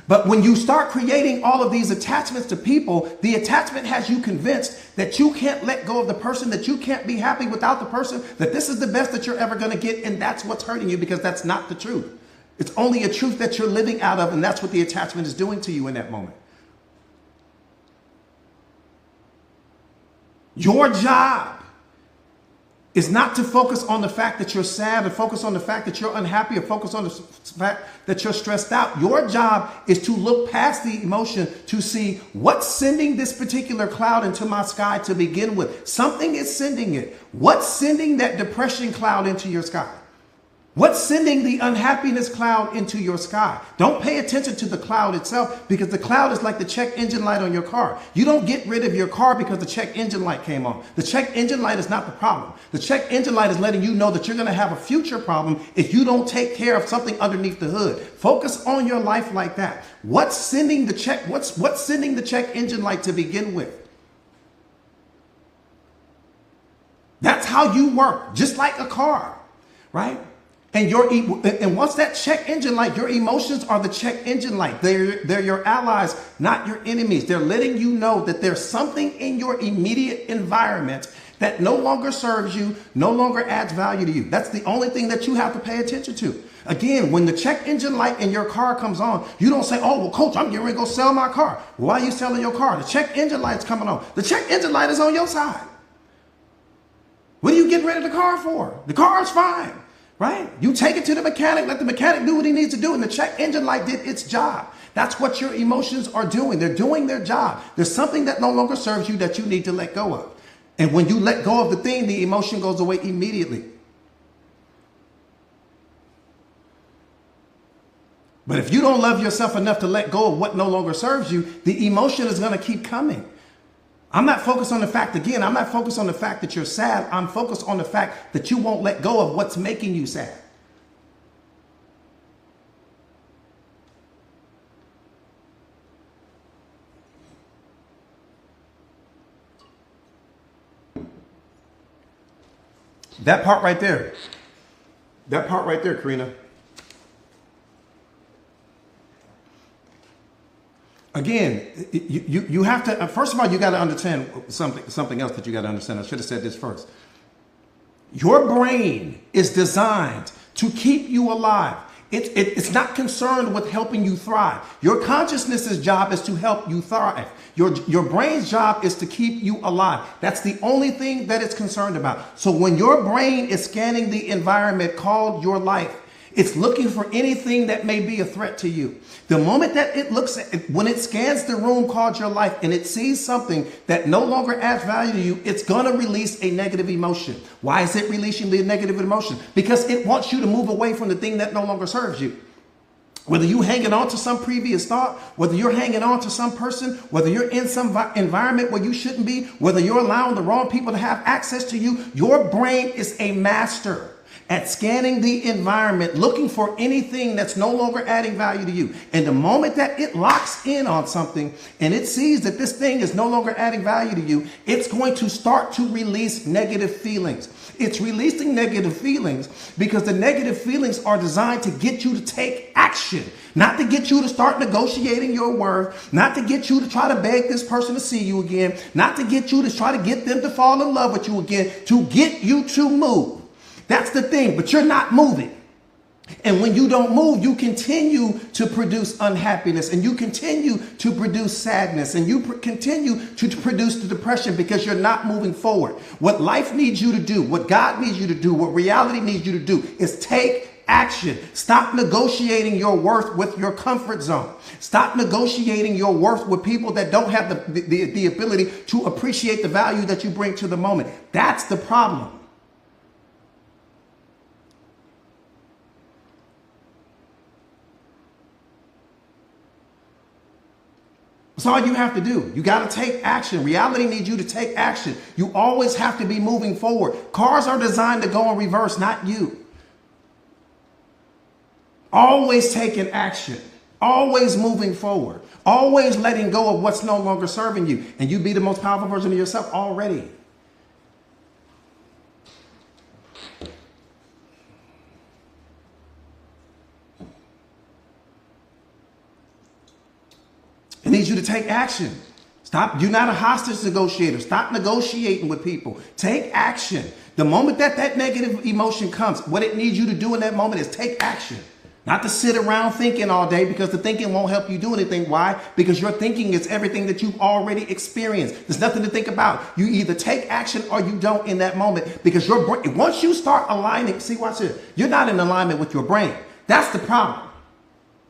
But when you start creating all of these attachments to people, the attachment has you convinced that you can't let go of the person, that you can't be happy without the person, that this is the best that you're ever going to get. And that's what's hurting you, because that's not the truth. It's only a truth that you're living out of. And that's what the attachment is doing to you in that moment. Your job is not to focus on the fact that you're sad, or focus on the fact that you're unhappy, or focus on the fact that you're stressed out. Your job is to look past the emotion to see what's sending this particular cloud into my sky to begin with. Something is sending it. What's sending that depression cloud into your sky? What's sending the unhappiness cloud into your sky? Don't pay attention to the cloud itself, because the cloud is like the check engine light on your car. You don't get rid of your car because the check engine light came on. The check engine light is not the problem. The check engine light is letting you know that you're going to have a future problem if you don't take care of something underneath the hood. Focus on your life like that. What's sending the check engine light to begin with? That's how you work, just like a car, right? And once that check engine light, your emotions are the check engine light. They're your allies, not your enemies. They're letting you know that there's something in your immediate environment that no longer serves you, no longer adds value to you. That's the only thing that you have to pay attention to. Again, when the check engine light in your car comes on, you don't say, oh, well, coach, I'm getting ready to go sell my car. Why are you selling your car? The check engine light's coming on. The check engine light is on your side. What are you getting rid of the car for? The car's fine. Right? You take it to the mechanic, let the mechanic do what he needs to do, and the check engine light did its job. That's what your emotions are doing. They're doing their job. There's something that no longer serves you that you need to let go of. And when you let go of the thing, the emotion goes away immediately. But if you don't love yourself enough to let go of what no longer serves you, the emotion is going to keep coming. I'm not focused on the fact, again, I'm not focused on the fact that you're sad. I'm focused on the fact that you won't let go of what's making you sad. That part right there, Karina. Again, you have to, first of all, you got to understand something else that you got to understand. I should have said this first. Your brain is designed to keep you alive. It's not concerned with helping you thrive. Your consciousness's job is to help you thrive. Your brain's job is to keep you alive. That's the only thing that it's concerned about. So when your brain is scanning the environment called your life, it's looking for anything that may be a threat to you. The moment that it looks at, when it scans the room called your life and it sees something that no longer adds value to you, it's going to release a negative emotion. Why is it releasing the negative emotion? Because it wants you to move away from the thing that no longer serves you. Whether you're hanging on to some previous thought, whether you're hanging on to some person, whether you're in some environment where you shouldn't be, whether you're allowing the wrong people to have access to you, your brain is a master at scanning the environment, looking for anything that's no longer adding value to you. And the moment that it locks in on something and it sees that this thing is no longer adding value to you, it's going to start to release negative feelings. It's releasing negative feelings because the negative feelings are designed to get you to take action, not to get you to start negotiating your worth, not to get you to try to beg this person to see you again, not to get you to try to get them to fall in love with you again, to get you to move. That's the thing, but you're not moving. And when you don't move, you continue to produce unhappiness and you continue to produce sadness and you continue to produce the depression because you're not moving forward. What life needs you to do, what God needs you to do, what reality needs you to do is take action. Stop negotiating your worth with your comfort zone. Stop negotiating your worth with people that don't have the ability to appreciate the value that you bring to the moment. That's the problem. That's all you have to do. You got to take action. Reality needs you to take action. You always have to be moving forward. Cars are designed to go in reverse, not you. Always taking action. Always moving forward. Always letting go of what's no longer serving you. And you be the most powerful version of yourself already. It needs you to take action. Stop. You're not a hostage negotiator. Stop negotiating with people. Take action. The moment that negative emotion comes, what it needs you to do in that moment is take action. Not to sit around thinking all day, because the thinking won't help you do anything. Why? Because your thinking is everything that you've already experienced. There's nothing to think about. You either take action or you don't in that moment, because your brain, once you start aligning, see, watch this. You're not in alignment with your brain. That's the problem.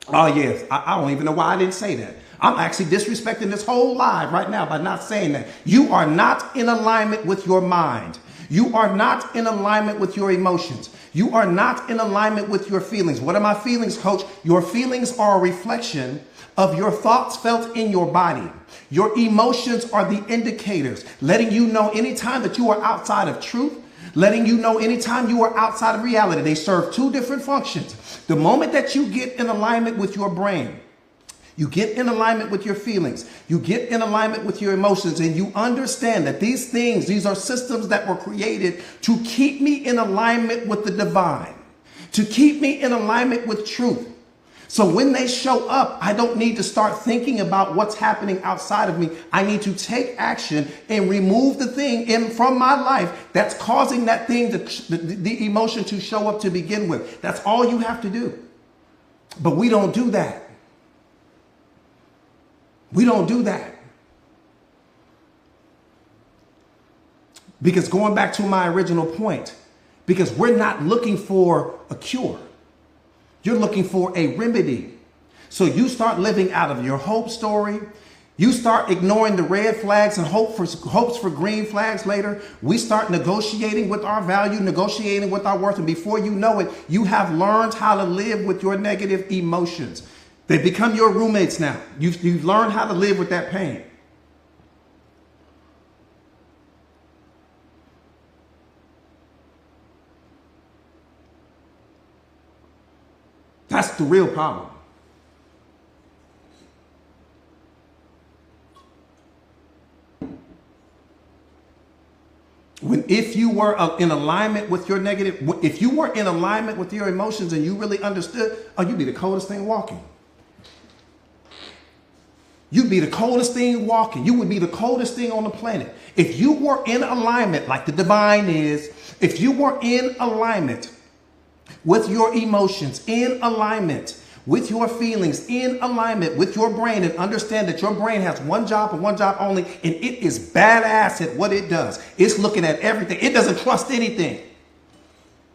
Oh, yes. I don't even know why I didn't say that. I'm actually disrespecting this whole live right now by not saying that. You are not in alignment with your mind. You are not in alignment with your emotions. You are not in alignment with your feelings. What are my feelings, coach? Your feelings are a reflection of your thoughts felt in your body. Your emotions are the indicators, letting you know anytime that you are outside of truth, letting you know anytime you are outside of reality. They serve two different functions. The moment that you get in alignment with your brain, you get in alignment with your feelings, you get in alignment with your emotions, and you understand that these things, these are systems that were created to keep me in alignment with the divine, to keep me in alignment with truth. So when they show up, I don't need to start thinking about what's happening outside of me. I need to take action and remove the thing from my life that's causing that thing, the emotion to show up to begin with. That's all you have to do. But we don't do that. We don't do that. Because going back to my original point, because we're not looking for a cure. You're looking for a remedy. So you start living out of your hope story. You start ignoring the red flags and hopes for green flags later. We start negotiating with our value, negotiating with our worth. And before you know it, you have learned how to live with your negative emotions. They become your roommates now. You've learned how to live with that pain. That's the real problem. If you were in alignment with your negative, if you were in alignment with your emotions and you really understood, oh, you'd be the coldest thing walking. You'd be the coldest thing walking. You would be the coldest thing on the planet. If you were in alignment, like the divine is, if you were in alignment with your emotions, in alignment with your feelings, in alignment with your brain, and understand that your brain has one job and one job only, and it is badass at what it does. It's looking at everything. It doesn't trust anything.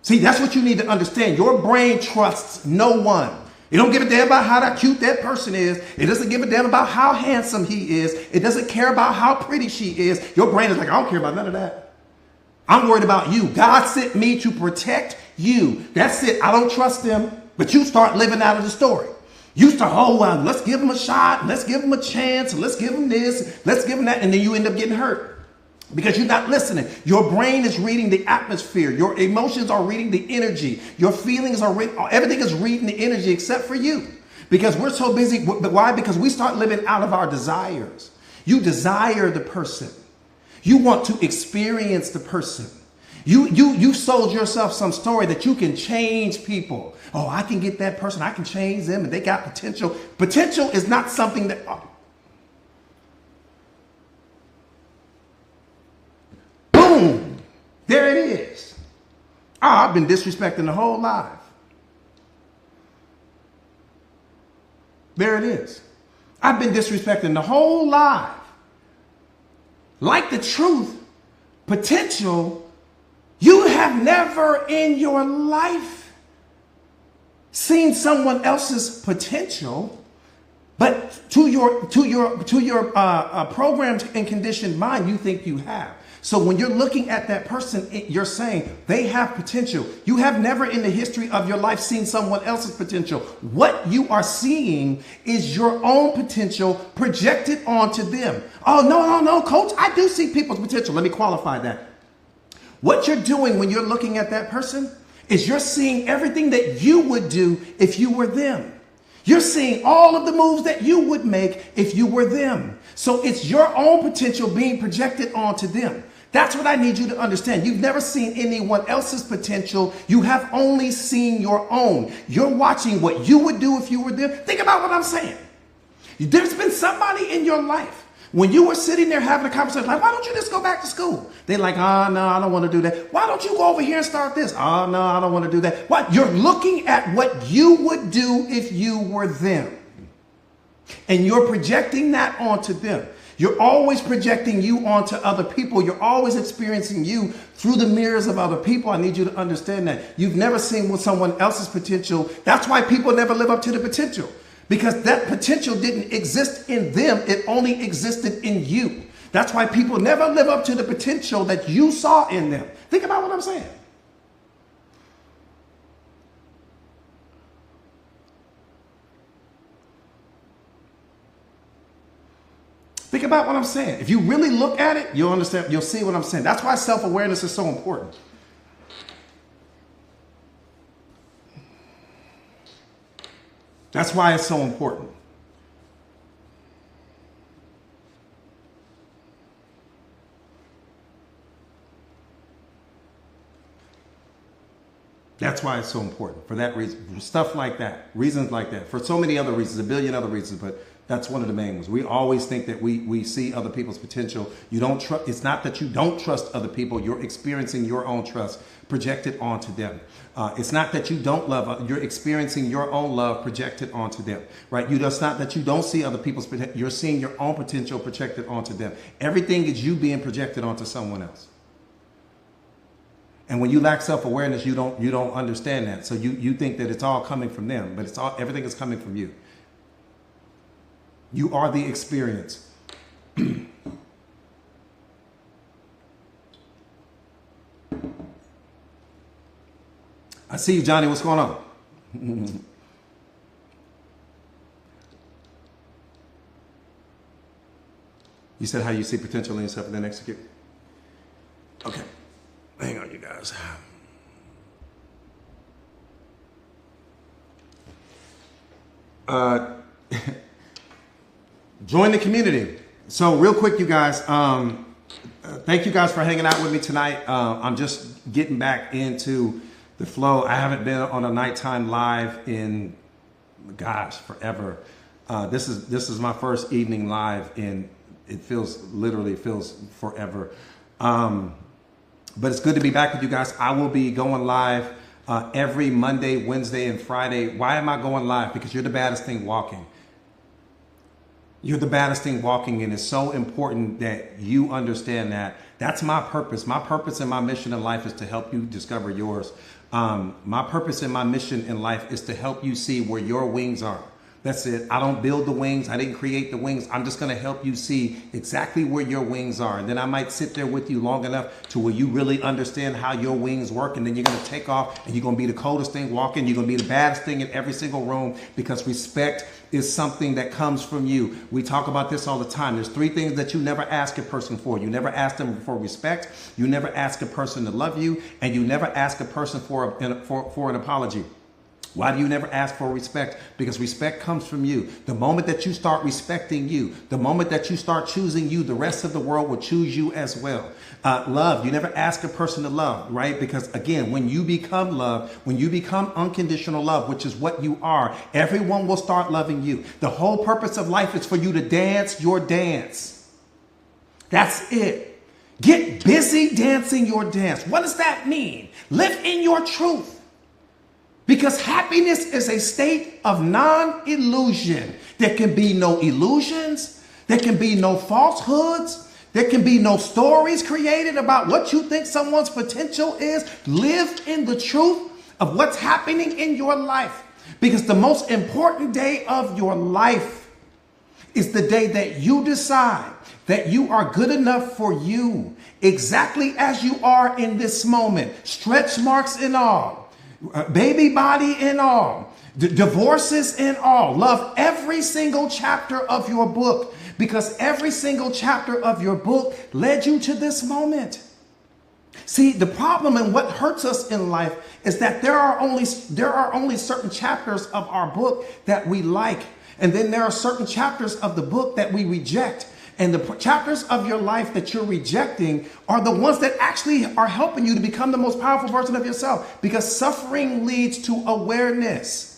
See, that's what you need to understand. Your brain trusts no one. It don't give a damn about how cute that person is. It doesn't give a damn about how handsome he is. It doesn't care about how pretty she is. Your brain is like, I don't care about none of that. I'm worried about you. God sent me to protect you. That's it. I don't trust them. But you start living out of the story. You start, oh, well, let's give them a shot. Let's give them a chance. Let's give them this. Let's give them that. And then you end up getting hurt. Because you're not listening. Your brain is reading the atmosphere. Your emotions are reading the energy. Your feelings are reading, everything is reading the energy except for you. Because we're so busy. Why? Because we start living out of our desires. You desire the person. You want to experience the person. You sold yourself some story that you can change people. Oh, I can get that person. I can change them and they got potential. Potential is not something that... Boom! There it is. Oh, I've been disrespecting the whole life. There it is. I've been disrespecting the whole life. Like the truth, potential, you have never in your life seen someone else's potential, but to your programmed and conditioned mind, you think you have. So when you're looking at that person, you're saying they have potential. You have never in the history of your life seen someone else's potential. What you are seeing is your own potential projected onto them. Oh, no, coach, I do see people's potential. Let me qualify that. What you're doing when you're looking at that person is you're seeing everything that you would do if you were them. You're seeing all of the moves that you would make if you were them. So it's your own potential being projected onto them. That's what I need you to understand. You've never seen anyone else's potential. You have only seen your own. You're watching what you would do if you were them. Think about what I'm saying. There's been somebody in your life when you were sitting there having a conversation, like, why don't you just go back to school? They're like, oh, no, I don't want to do that. Why don't you go over here and start this? Oh, no, I don't want to do that. What? You're looking at what you would do if you were them. And you're projecting that onto them. You're always projecting you onto other people. You're always experiencing you through the mirrors of other people. I need you to understand that. You've never seen what someone else's potential. That's why people never live up to the potential. Because that potential didn't exist in them. It only existed in you. That's why people never live up to the potential that you saw in them. Think about what I'm saying. Think about what I'm saying. If you really look at it, you'll understand, you'll see what I'm saying. That's why self-awareness is so important. That's why it's so important. That's why it's so important. For that reason, stuff like that, reasons like that, for so many other reasons, a billion other reasons, but that's one of the main ones. We always think that we see other people's potential. You don't trust. It's not that you don't trust other people. You're experiencing your own trust projected onto them. It's not that you don't love. You're experiencing your own love projected onto them, right? It's not that you don't see other people's potential. You're seeing your own potential projected onto them. Everything is you being projected onto someone else. And when you lack self-awareness, you don't understand that. So you think that it's all coming from them, but everything is coming from you. You are the experience. I see you, Johnny. What's going on? You said how you see potential in yourself and then execute. Okay. Hang on, you guys. Join the community. So real quick, you guys, thank you guys for hanging out with me tonight. I'm just getting back into the flow. I haven't been on a nighttime live in, gosh, forever. This is my first evening live, and it literally feels forever. But it's good to be back with you guys. I will be going live every Monday, Wednesday, and Friday. Why am I going live? Because you're the baddest thing walking. You're the baddest thing walking, and it's so important that you understand that. That's my purpose. My purpose and my mission in life is to help you discover yours. My purpose and my mission in life is to help you see where your wings are. That's it. I don't build the wings. I didn't create the wings. I'm just going to help you see exactly where your wings are. And then I might sit there with you long enough to where you really understand how your wings work. And then you're going to take off and you're going to be the coldest thing walking. You're going to be the baddest thing in every single room, because respect is something that comes from you. We talk about this all the time. There's 3 things that you never ask a person for. You never ask them for respect. You never ask a person to love you. And you never ask a person for an apology. Why do you never ask for respect? Because respect comes from you. The moment that you start respecting you, the moment that you start choosing you, the rest of the world will choose you as well. Love, you never ask a person to love, right? Because again, when you become love, when you become unconditional love, which is what you are, everyone will start loving you. The whole purpose of life is for you to dance your dance. That's it. Get busy dancing your dance. What does that mean? Live in your truth. Because happiness is a state of non-illusion. There can be no illusions. There can be no falsehoods. There can be no stories created about what you think someone's potential is. Live in the truth of what's happening in your life. Because the most important day of your life is the day that you decide that you are good enough for you, exactly as you are in this moment, stretch marks and all, baby body and all, divorces and all. Love every single chapter of your book, because every single chapter of your book led you to this moment. See, the problem and what hurts us in life is that there are only certain chapters of our book that we like. And then there are certain chapters of the book that we reject. And the chapters of your life that you're rejecting are the ones that actually are helping you to become the most powerful version of yourself, because suffering leads to awareness.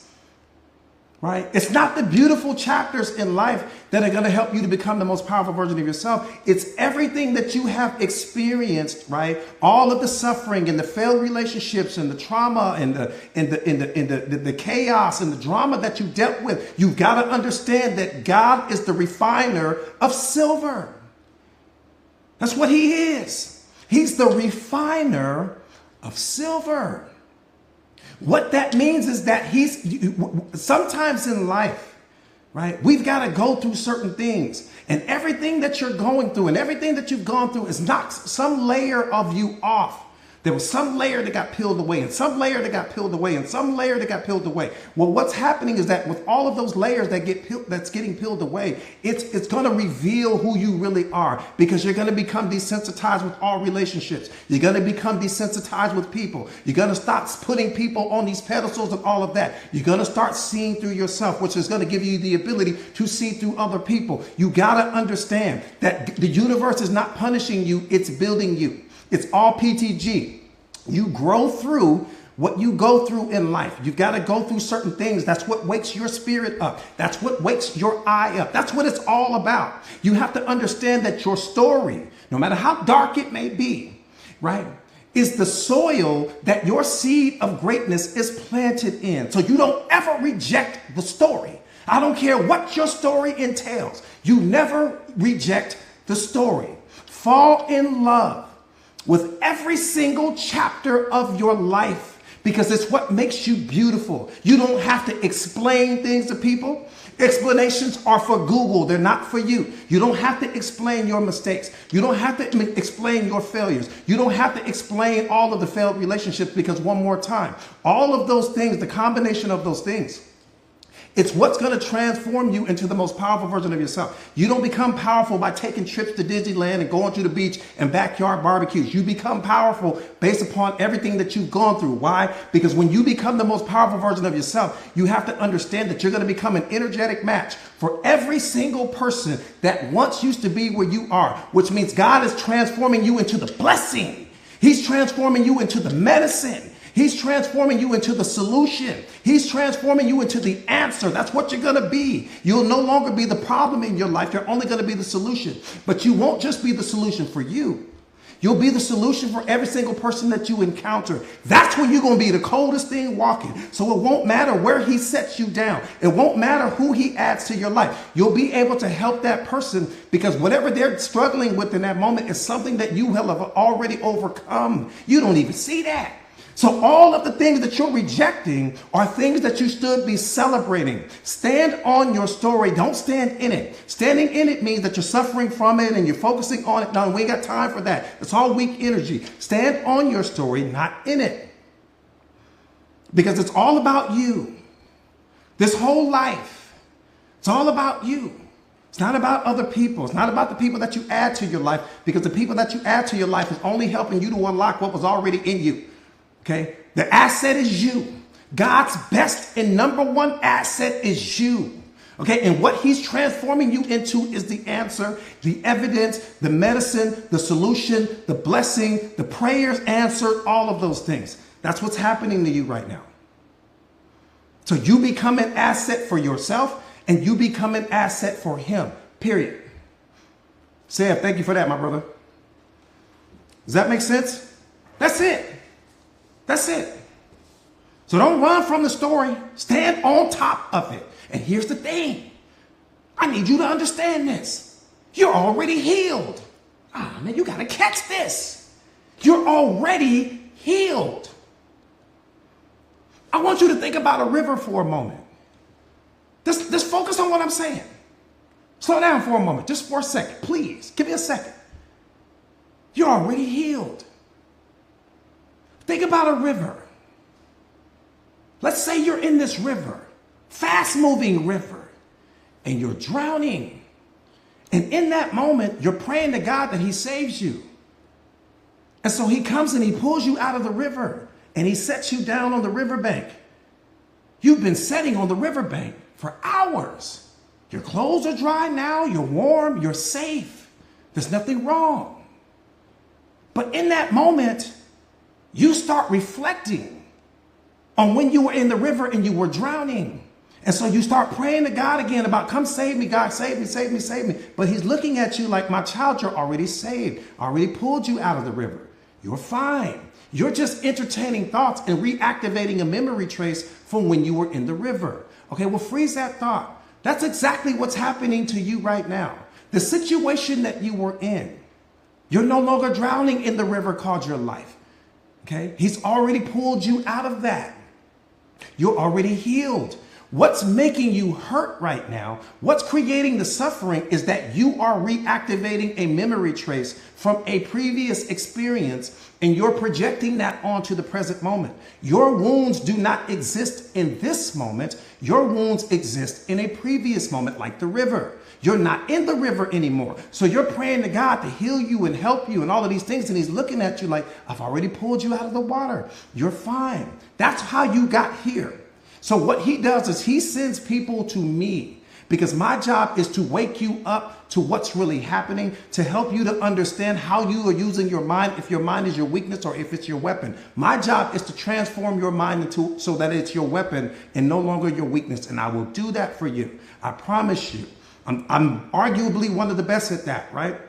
Right? It's not the beautiful chapters in life that are going to help you to become the most powerful version of yourself. It's everything that you have experienced, right? All of the suffering and the failed relationships and the trauma and the chaos and the drama that you dealt with. You've got to understand that God is the refiner of silver. That's what he is. He's the refiner of silver. What that means is that sometimes in life, right, we've got to go through certain things, and everything that you're going through and everything that you've gone through is knocked some layer of you off. There was some layer that got peeled away, and some layer that got peeled away, and some layer that got peeled away. Well, what's happening is that with all of those layers that's getting peeled away, it's going to reveal who you really are, because you're going to become desensitized with all relationships. You're going to become desensitized with people. You're going to stop putting people on these pedestals and all of that. You're going to start seeing through yourself, which is going to give you the ability to see through other people. You got to understand that the universe is not punishing you, it's building you. It's all PTG. You grow through what you go through in life. You've got to go through certain things. That's what wakes your spirit up. That's what wakes your eye up. That's what it's all about. You have to understand that your story, no matter how dark it may be, right, is the soil that your seed of greatness is planted in. So you don't ever reject the story. I don't care what your story entails. You never reject the story. Fall in love with every single chapter of your life, because it's what makes you beautiful. You don't have to explain things to people. Explanations are for Google. They're not for you. You don't have to explain your mistakes. You don't have to explain your failures. You don't have to explain all of the failed relationships, because one more time, all of those things, the combination of those things, it's what's going to transform you into the most powerful version of yourself. You don't become powerful by taking trips to Disneyland and going to the beach and backyard barbecues. You become powerful based upon everything that you've gone through. Why? Because when you become the most powerful version of yourself, you have to understand that you're going to become an energetic match for every single person that once used to be where you are, which means God is transforming you into the blessing. He's transforming you into the medicine. He's transforming you into the solution. He's transforming you into the answer. That's what you're going to be. You'll no longer be the problem in your life. You're only going to be the solution. But you won't just be the solution for you. You'll be the solution for every single person that you encounter. That's when you're going to be the coldest thing walking. So it won't matter where he sets you down. It won't matter who he adds to your life. You'll be able to help that person, because whatever they're struggling with in that moment is something that you have already overcome. You don't even see that. So all of the things that you're rejecting are things that you should be celebrating. Stand on your story. Don't stand in it. Standing in it means that you're suffering from it and you're focusing on it. No, we ain't got time for that. It's all weak energy. Stand on your story, not in it. Because it's all about you. This whole life, it's all about you. It's not about other people. It's not about the people that you add to your life, because the people that you add to your life is only helping you to unlock what was already in you. Okay, the asset is you. God's best and number one asset is you. Okay, and what he's transforming you into is the answer, the evidence, the medicine, the solution, the blessing, the prayers answered, all of those things. That's what's happening to you right now. So you become an asset for yourself, and you become an asset for him, period. Sam, thank you for that, my brother. Does that make sense? That's it. That's it. So don't run from the story. Stand on top of it. And here's the thing. I need you to understand this. You're already healed. Ah, man, you got to catch this. You're already healed. I want you to think about a river for a moment. Just focus on what I'm saying. Slow down for a moment, just for a second, please. Give me a second. You're already healed. Think about a river. Let's say you're in this river, fast-moving river, and you're drowning. And in that moment, you're praying to God that he saves you. And so he comes and he pulls you out of the river and he sets you down on the riverbank. You've been sitting on the riverbank for hours. Your clothes are dry now, you're warm, you're safe. There's nothing wrong. But in that moment, you start reflecting on when you were in the river and you were drowning. And so you start praying to God again about, come save me, God, save me, save me, save me. But he's looking at you like, my child, you're already saved. I already pulled you out of the river. You're fine. You're just entertaining thoughts and reactivating a memory trace from when you were in the river. Okay, well, freeze that thought. That's exactly what's happening to you right now. The situation that you were in, you're no longer drowning in the river called your life. Okay, he's already pulled you out of that. You're already healed. What's making you hurt right now, what's creating the suffering is that you are reactivating a memory trace from a previous experience and you're projecting that onto the present moment. Your wounds do not exist in this moment. Your wounds exist in a previous moment, like the river. You're not in the river anymore. So you're praying to God to heal you and help you and all of these things. And he's looking at you like, I've already pulled you out of the water. You're fine. That's how you got here. So what he does is he sends people to me because my job is to wake you up to what's really happening, to help you to understand how you are using your mind, if your mind is your weakness or if it's your weapon. My job is to transform your mind into so that it's your weapon and no longer your weakness. And I will do that for you. I promise you. I'm arguably one of the best at that, right?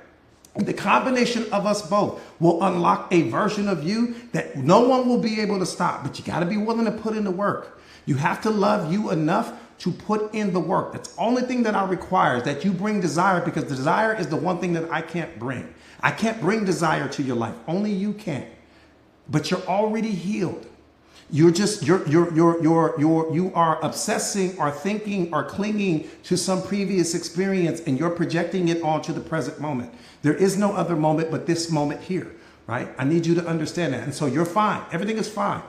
The combination of us both will unlock a version of you that no one will be able to stop, but you got to be willing to put in the work. You have to love you enough to put in the work. That's the only thing that I require is that you bring desire, because desire is the one thing that I can't bring. I can't bring desire to your life. Only you can. But you're already healed. You are obsessing or thinking or clinging to some previous experience and you're projecting it onto the present moment. There is no other moment but this moment here, right? I need you to understand that. And so you're fine. Everything is fine.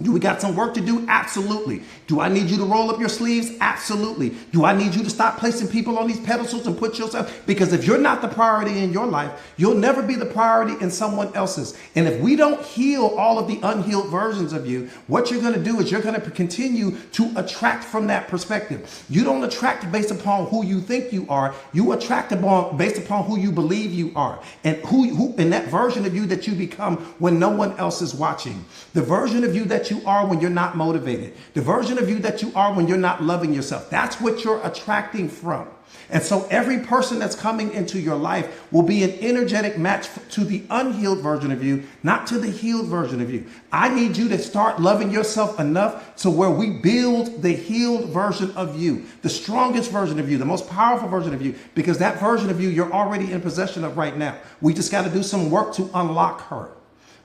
Do we got some work to do? Absolutely. Do I need you to roll up your sleeves? Absolutely. Do I need you to stop placing people on these pedestals and put yourself? Because if you're not the priority in your life, you'll never be the priority in someone else's. And if we don't heal all of the unhealed versions of you, what you're going to do is you're going to continue to attract from that perspective. You don't attract based upon who you think you are. You attract based upon who you believe you are and who in that version of you that you become when no one else is watching. The version of you that you are when you're not motivated. The version of you that you are when you're not loving yourself. That's what you're attracting from. And so every person that's coming into your life will be an energetic match to the unhealed version of you, not to the healed version of you. I need you to start loving yourself enough to where we build the healed version of you, the strongest version of you, the most powerful version of you, because that version of you you're already in possession of right now. We just got to do some work to unlock her.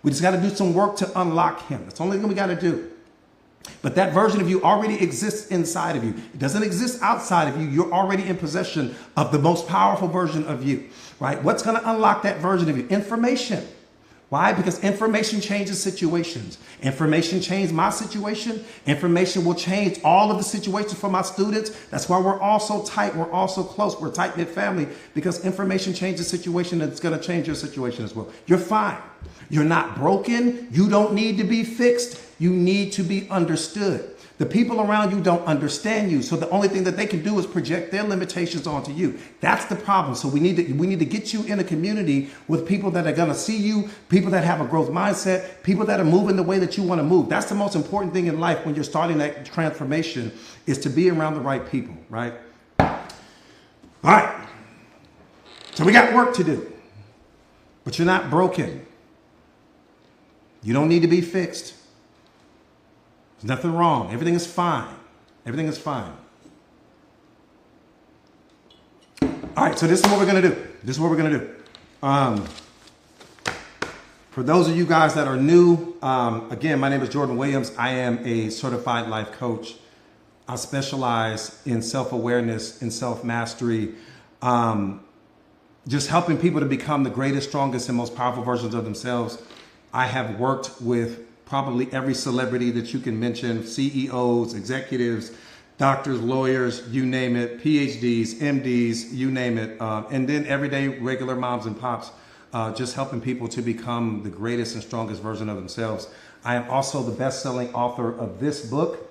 We just got to do some work to unlock him. That's the only thing we got to do. But that version of you already exists inside of you. It doesn't exist outside of you. You're already in possession of the most powerful version of you, right? What's going to unlock that version of you? Information. Why? Because information changes situations. Information changed my situation. Information will change all of the situations for my students. That's why we're all so tight. We're all so close. We're a tight-knit family because information changes the situation and it's going to change your situation as well. You're fine. You're not broken. You don't need to be fixed. You need to be understood. The people around you don't understand you. So the only thing that they can do is project their limitations onto you. That's the problem. So we need to get you in a community with people that are going to see you, people that have a growth mindset, people that are moving the way that you want to move. That's the most important thing in life when you're starting that transformation is to be around the right people, right? All right. So we got work to do, but you're not broken. You don't need to be fixed. There's nothing wrong. Everything is fine. Everything is fine. All right, so this is what we're going to do. This is what we're going to do. For those of you guys that are new, again, my name is Jordan Williams. I am a certified life coach. I specialize in self-awareness and self-mastery, just helping people to become the greatest, strongest, and most powerful versions of themselves. I have worked with probably every celebrity that you can mention, CEOs, executives, doctors, lawyers, you name it, PhDs, MDs, you name it, and then everyday regular moms and pops, just helping people to become the greatest and strongest version of themselves. I am also the best-selling author of this book,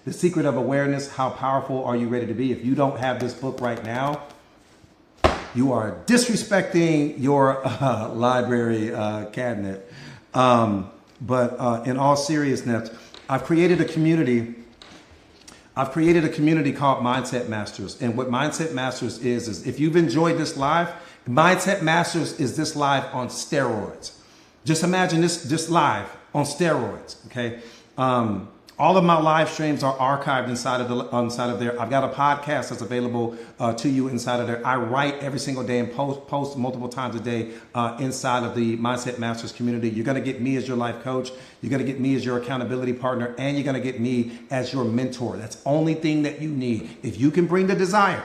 The Secret of Awareness, How Powerful Are You Ready to Be? If you don't have this book right now, you are disrespecting your library cabinet. But in all seriousness, I've created a community called Mindset Masters. And what Mindset Masters is if you've enjoyed this live, Mindset Masters is this live on steroids. Just imagine this live on steroids, okay? All of my live streams are archived inside of there. I've got a podcast that's available to you inside of there. I write every single day and post multiple times a day inside of the Mindset Masters community. You're going to get me as your life coach. You're going to get me as your accountability partner, and you're going to get me as your mentor. That's the only thing that you need. If you can bring the desire,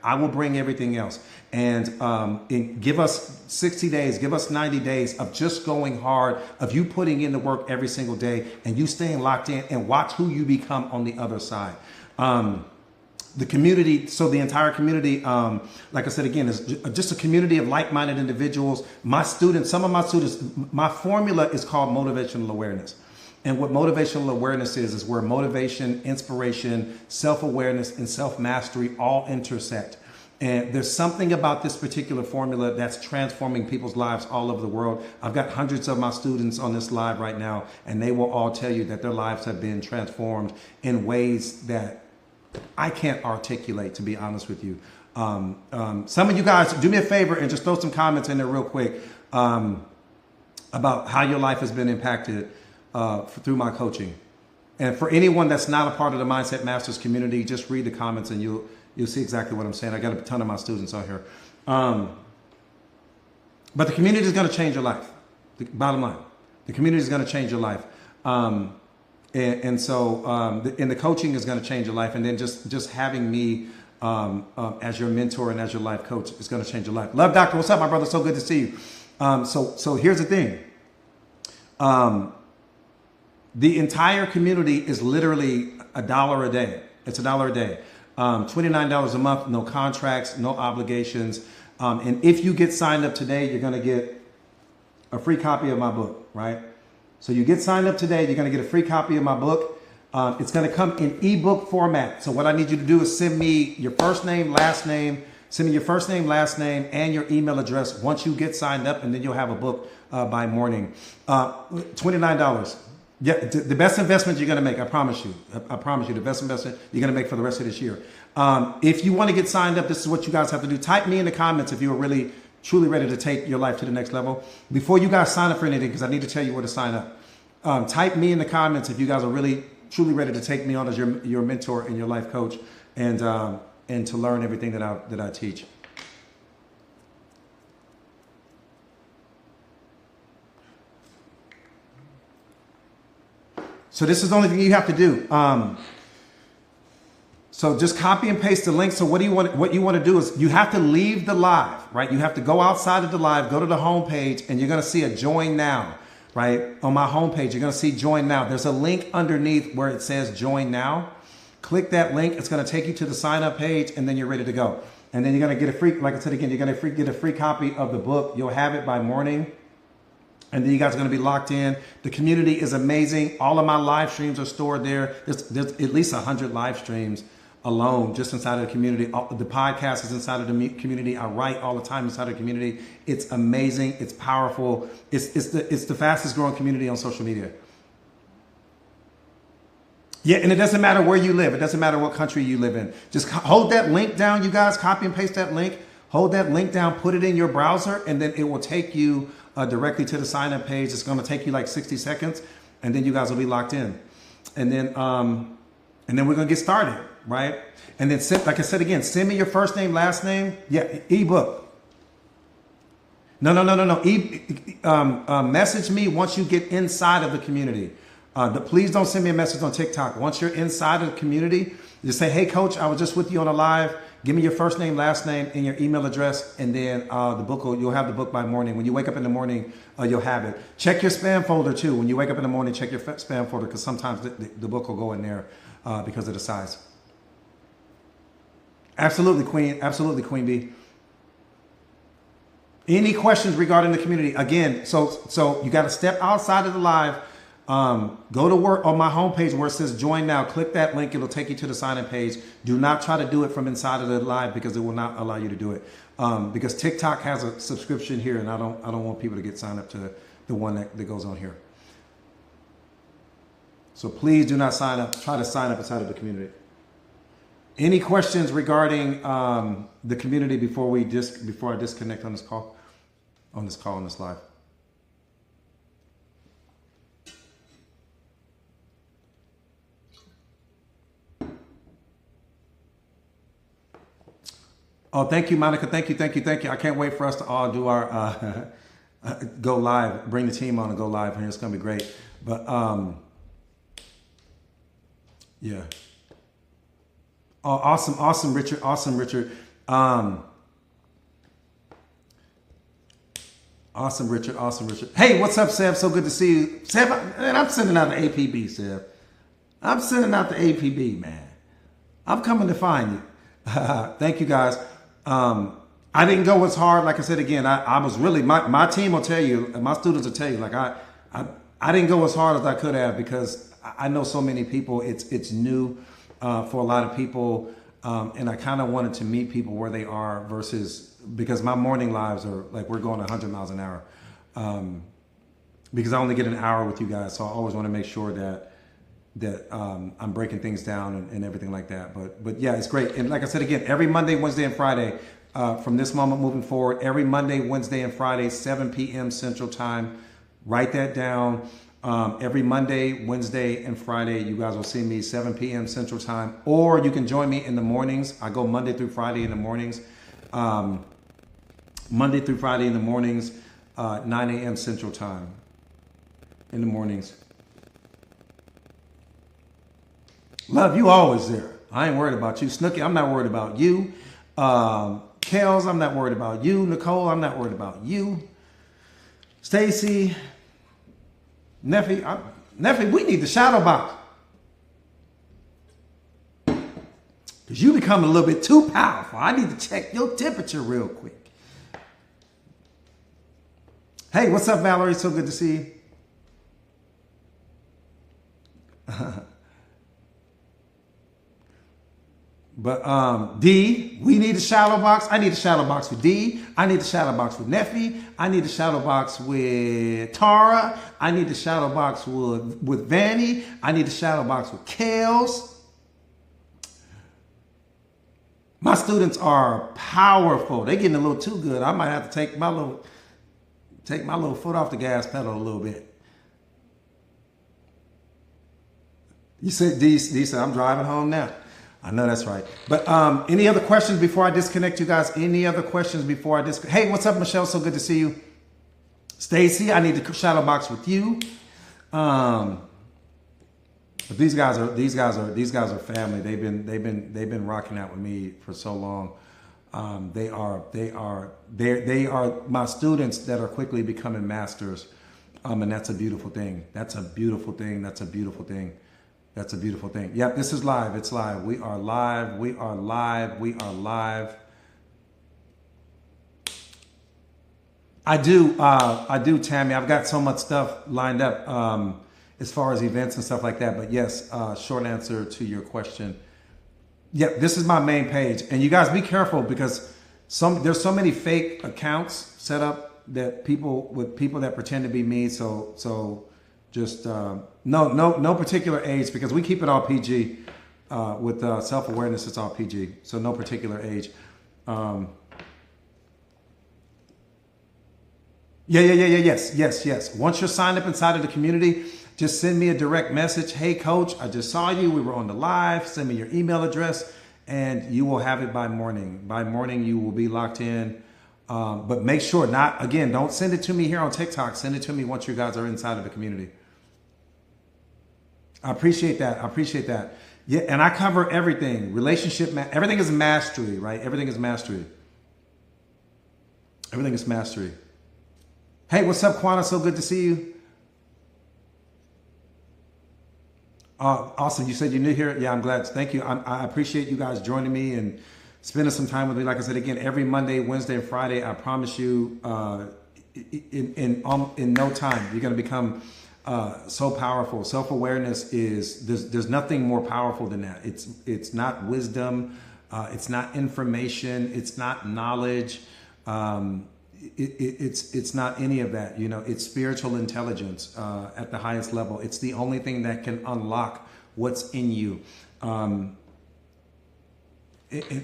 I will bring everything else. And give us 60 days, give us 90 days of just going hard, of you putting in the work every single day and you staying locked in, and watch who you become on the other side. The community, so the entire community, like I said again, is just a community of like-minded individuals. My students, some of my students, my formula is called motivational awareness. And what motivational awareness is where motivation, inspiration, self-awareness, and self-mastery all intersect. And there's something about this particular formula that's transforming people's lives all over the world. I've got hundreds of my students on this live right now, and they will all tell you that their lives have been transformed in ways that I can't articulate, to be honest with you. Some of you guys, do me a favor and just throw some comments in there real quick about how your life has been impacted through my coaching. And for anyone that's not a part of the Mindset Masters community, just read the comments and you'll see exactly what I'm saying. I got a ton of my students out here. But the community is going to change your life. The bottom line, the community is going to change your life. And the coaching is going to change your life. And then just having me as your mentor and as your life coach is going to change your life. Love Doctor, what's up, my brother? So good to see you. So here's the thing. The entire community is literally $1 a day. It's $1 a day. $29 a month, no contracts, no obligations. And if you get signed up today, you're going to get a free copy of my book, right? So you get signed up today, you're going to get a free copy of my book. It's going to come in ebook format. So what I need you to do is send me your first name, last name, and your email address once you get signed up, and then you'll have a book by morning. $29. Yeah, the best investment you're going to make, I promise you. I promise you, the best investment you're going to make for the rest of this year. If you want to get signed up, this is what you guys have to do. Type me in the comments if you are really, truly ready to take your life to the next level. Before you guys sign up for anything, because I need to tell you where to sign up. Type me in the comments if you guys are really, truly ready to take me on as your mentor and your life coach, and to learn everything that I teach. So this is the only thing you have to do. So just copy and paste the link. So what you want to do is you have to leave the live, right? You have to go outside of the live, go to the home page, and you're going to see a join now, right? On my home page, you're going to see join now. There's a link underneath where it says join now. Click that link. It's going to take you to the sign up page, and then you're ready to go. And then you're going to get a free, like I said again, you're going to get a free copy of the book. You'll have it by morning. And then you guys are going to be locked in. The community is amazing. All of my live streams are stored there. There's at least 100 live streams alone just inside of the community. The podcast is inside of the community. I write all the time inside of the community. It's amazing. It's powerful. It's the fastest growing community on social media. Yeah, and it doesn't matter where you live. It doesn't matter what country you live in. Just hold that link down, you guys. Copy and paste that link. Hold that link down, put it in your browser, and then it will take you directly to the sign up page. It's going to take you like 60 seconds, and then you guys will be locked in. And then we're going to get started, right? And then, like I said again, send me your first name, last name. Yeah, ebook. No. Message me once you get inside of the community. Please don't send me a message on TikTok. Once you're inside of the community, just say, hey, coach, I was just with you on a live. Give me your first name, last name, and your email address, and then the book. You'll have the book by morning. When you wake up in the morning, you'll have it. Check your spam folder too. When you wake up in the morning, check your spam folder because sometimes the book will go in there because of the size. Absolutely, Queen. Absolutely, Queen Bee. Any questions regarding the community? Again, so you got to step outside of the live. Go to work on my homepage where it says join now. Click that link. It'll take you to the sign in page. Do not try to do it from inside of the live because it will not allow you to do it. Because TikTok has a subscription here and I don't want people to get signed up to the one that goes on here. So please do not try to sign up inside of the community. Any questions regarding the community before I disconnect on this call? On this live. Oh, thank you, Monica. Thank you. I can't wait for us to all do our go live. Bring the team on and go live here. It's gonna be great. But yeah. Oh, awesome, Richard. Awesome, Richard. Hey, what's up, Seb? So good to see you. Seb, man, I'm sending out the APB, Seb. I'm sending out the APB, man. I'm coming to find you. Thank you, guys. I didn't go as hard. Like I said, again, I was really, my team will tell you, and my students will tell you, like I didn't go as hard as I could have because I know so many people. It's new for a lot of people. And I kind of wanted to meet people where they are versus, because my morning lives are like, we're going 100 miles an hour. Because I only get an hour with you guys. So I always want to make sure that I'm breaking things down and everything like that. But yeah, it's great. And like I said, again, every Monday, Wednesday, and Friday, from this moment moving forward, every Monday, Wednesday, and Friday, 7 p.m. Central Time. Write that down. Every Monday, Wednesday, and Friday, you guys will see me 7 p.m. Central Time, or you can join me in the mornings. I go Monday through Friday in the mornings. 9 a.m. Central Time in the mornings. Love, you always there. I ain't worried about you. Snooky, I'm not worried about you. Kels, I'm not worried about you. Nicole, I'm not worried about you. Stacy, Neffy, we need the shadow box. Because you become a little bit too powerful. I need to check your temperature real quick. Hey, what's up, Valerie? So good to see you. But D, we need a shadow box. I need a shadow box with D. I need a shadow box with Neffy. I need a shadow box with Tara. I need a shadow box with Vanny. I need a shadow box with Kels. My students are powerful. They're getting a little too good. I might have to take my little foot off the gas pedal a little bit. You said D said I'm driving home now. I know that's right. But any other questions before I disconnect, you guys? Any other questions before I disconnect? Hey, what's up, Michelle? So good to see you. Stacy, I need to shadow box with you. But these guys are family. They've been rocking out with me for so long. They are my students that are quickly becoming masters. And that's a beautiful thing. That's a beautiful thing. That's a beautiful thing. That's a beautiful thing. Yep, this is live. It's live. We are live. We are live. We are live. I do, Tammy. I've got so much stuff lined up as far as events and stuff like that. But yes, short answer to your question. Yep, this is my main page. And you guys be careful because there's so many fake accounts set up that people that pretend to be me. So just no particular age because we keep it all PG with self-awareness. It's all PG, so no particular age. Yes. Once you're signed up inside of the community, just send me a direct message. Hey, coach, I just saw you. We were on the live. Send me your email address, and you will have it by morning. By morning, you will be locked in But make sure don't send it to me here on TikTok. Send it to me once you guys are inside of the community. I appreciate that. I appreciate that. Yeah, and I cover everything. Everything is mastery, right? Everything is mastery. Everything is mastery. Hey, what's up, Quana? So good to see you. Awesome. You said you're new here. Yeah, I'm glad. Thank you. I appreciate you guys joining me and spending some time with me. Like I said, again, every Monday, Wednesday, and Friday, I promise you, in no time, you're going to become so powerful. Self-awareness there's nothing more powerful than that. It's not wisdom. It's not information. It's not knowledge. It's not any of that. It's spiritual intelligence at the highest level. It's the only thing that can unlock what's in you.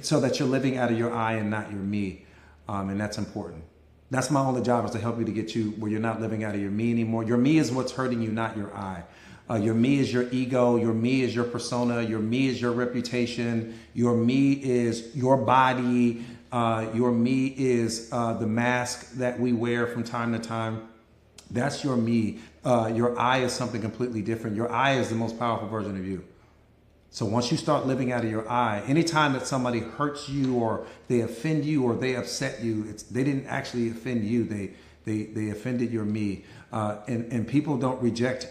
So that you're living out of your I and not your me. And that's important. That's my only job, is to help you to get you where you're not living out of your me anymore. Your me is what's hurting you, not your I. Your me is your ego. Your me is your persona. Your me is your reputation. Your me is your body. Your me is the mask that we wear from time to time. That's your me. Your I is something completely different. Your I is the most powerful version of you. So once you start living out of your I, anytime that somebody hurts you or they offend you or they upset you, they didn't actually offend you. They offended your me. And people don't reject.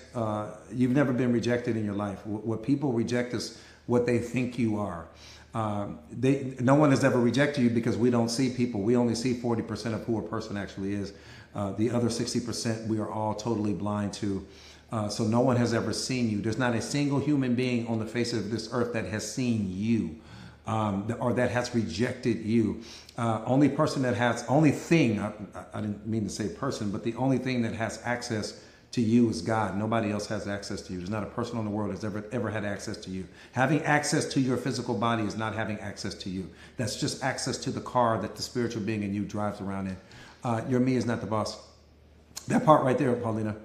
You've never been rejected in your life. What people reject is what they think you are. No one has ever rejected you, because we don't see people. We only see 40% of who a person actually is. The other 60% we are all totally blind to. So no one has ever seen you. There's not a single human being on the face of this earth that has seen you, or that has rejected you. Only thing, I didn't mean to say person, but the only thing that has access to you is God. Nobody else has access to you. There's not a person on the world that's ever had access to you. Having access to your physical body is not having access to you. That's just access to the car that the spiritual being in you drives around in. Your me is not the boss. That part right there, Paulina.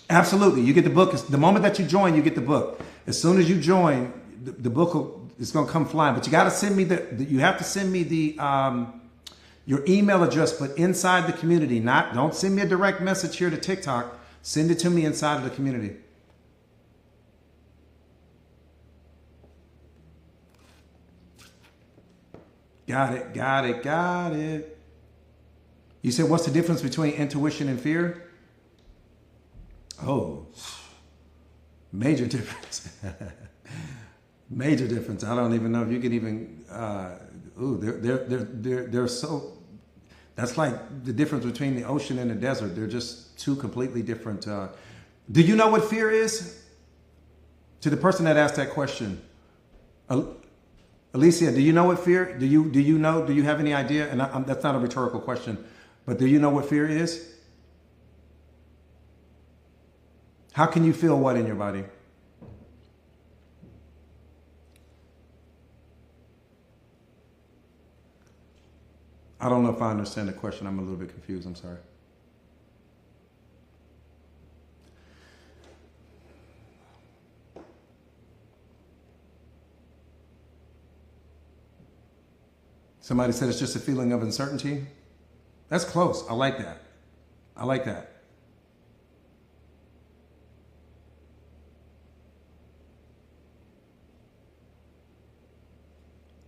Absolutely. You get the book. The moment that you join, you get the book. As soon as you join, the book is going to come flying. But you got to send me you have to send me your email address, but inside the community. Don't send me a direct message here to TikTok. Send it to me inside of the community. Got it. You said, what's the difference between intuition and fear? Oh, major difference. Major difference. I don't even know if you could even, they're so, that's like the difference between the ocean and the desert. They're just two completely different. Do you know what fear is? To the person that asked that question, Alicia, do you know what fear? Do you know? Do you have any idea? And that's not a rhetorical question, but do you know what fear is? How can you feel what in your body? I don't know if I understand the question. I'm a little bit confused. I'm sorry. Somebody said it's just a feeling of uncertainty. That's close. I like that.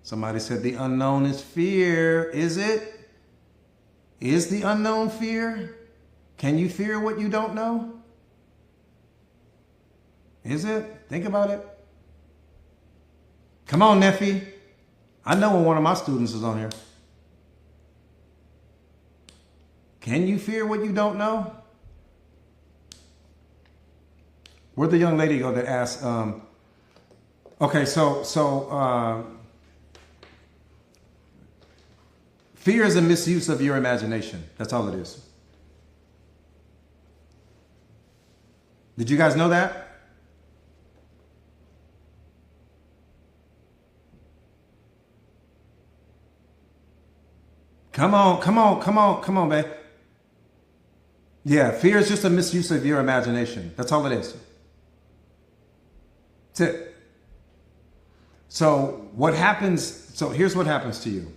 Somebody said the unknown is fear. Is it? Is the unknown fear? Can you fear what you don't know? Is it? Think about it. Come on, Neffy. I know when one of my students is on here. Can you fear what you don't know? Where'd the young lady go that asked, okay, fear is a misuse of your imagination. That's all it is. Did you guys know that? Come on, babe. Yeah, fear is just a misuse of your imagination. That's all it is. That's it. So what happens, so here's what happens to you.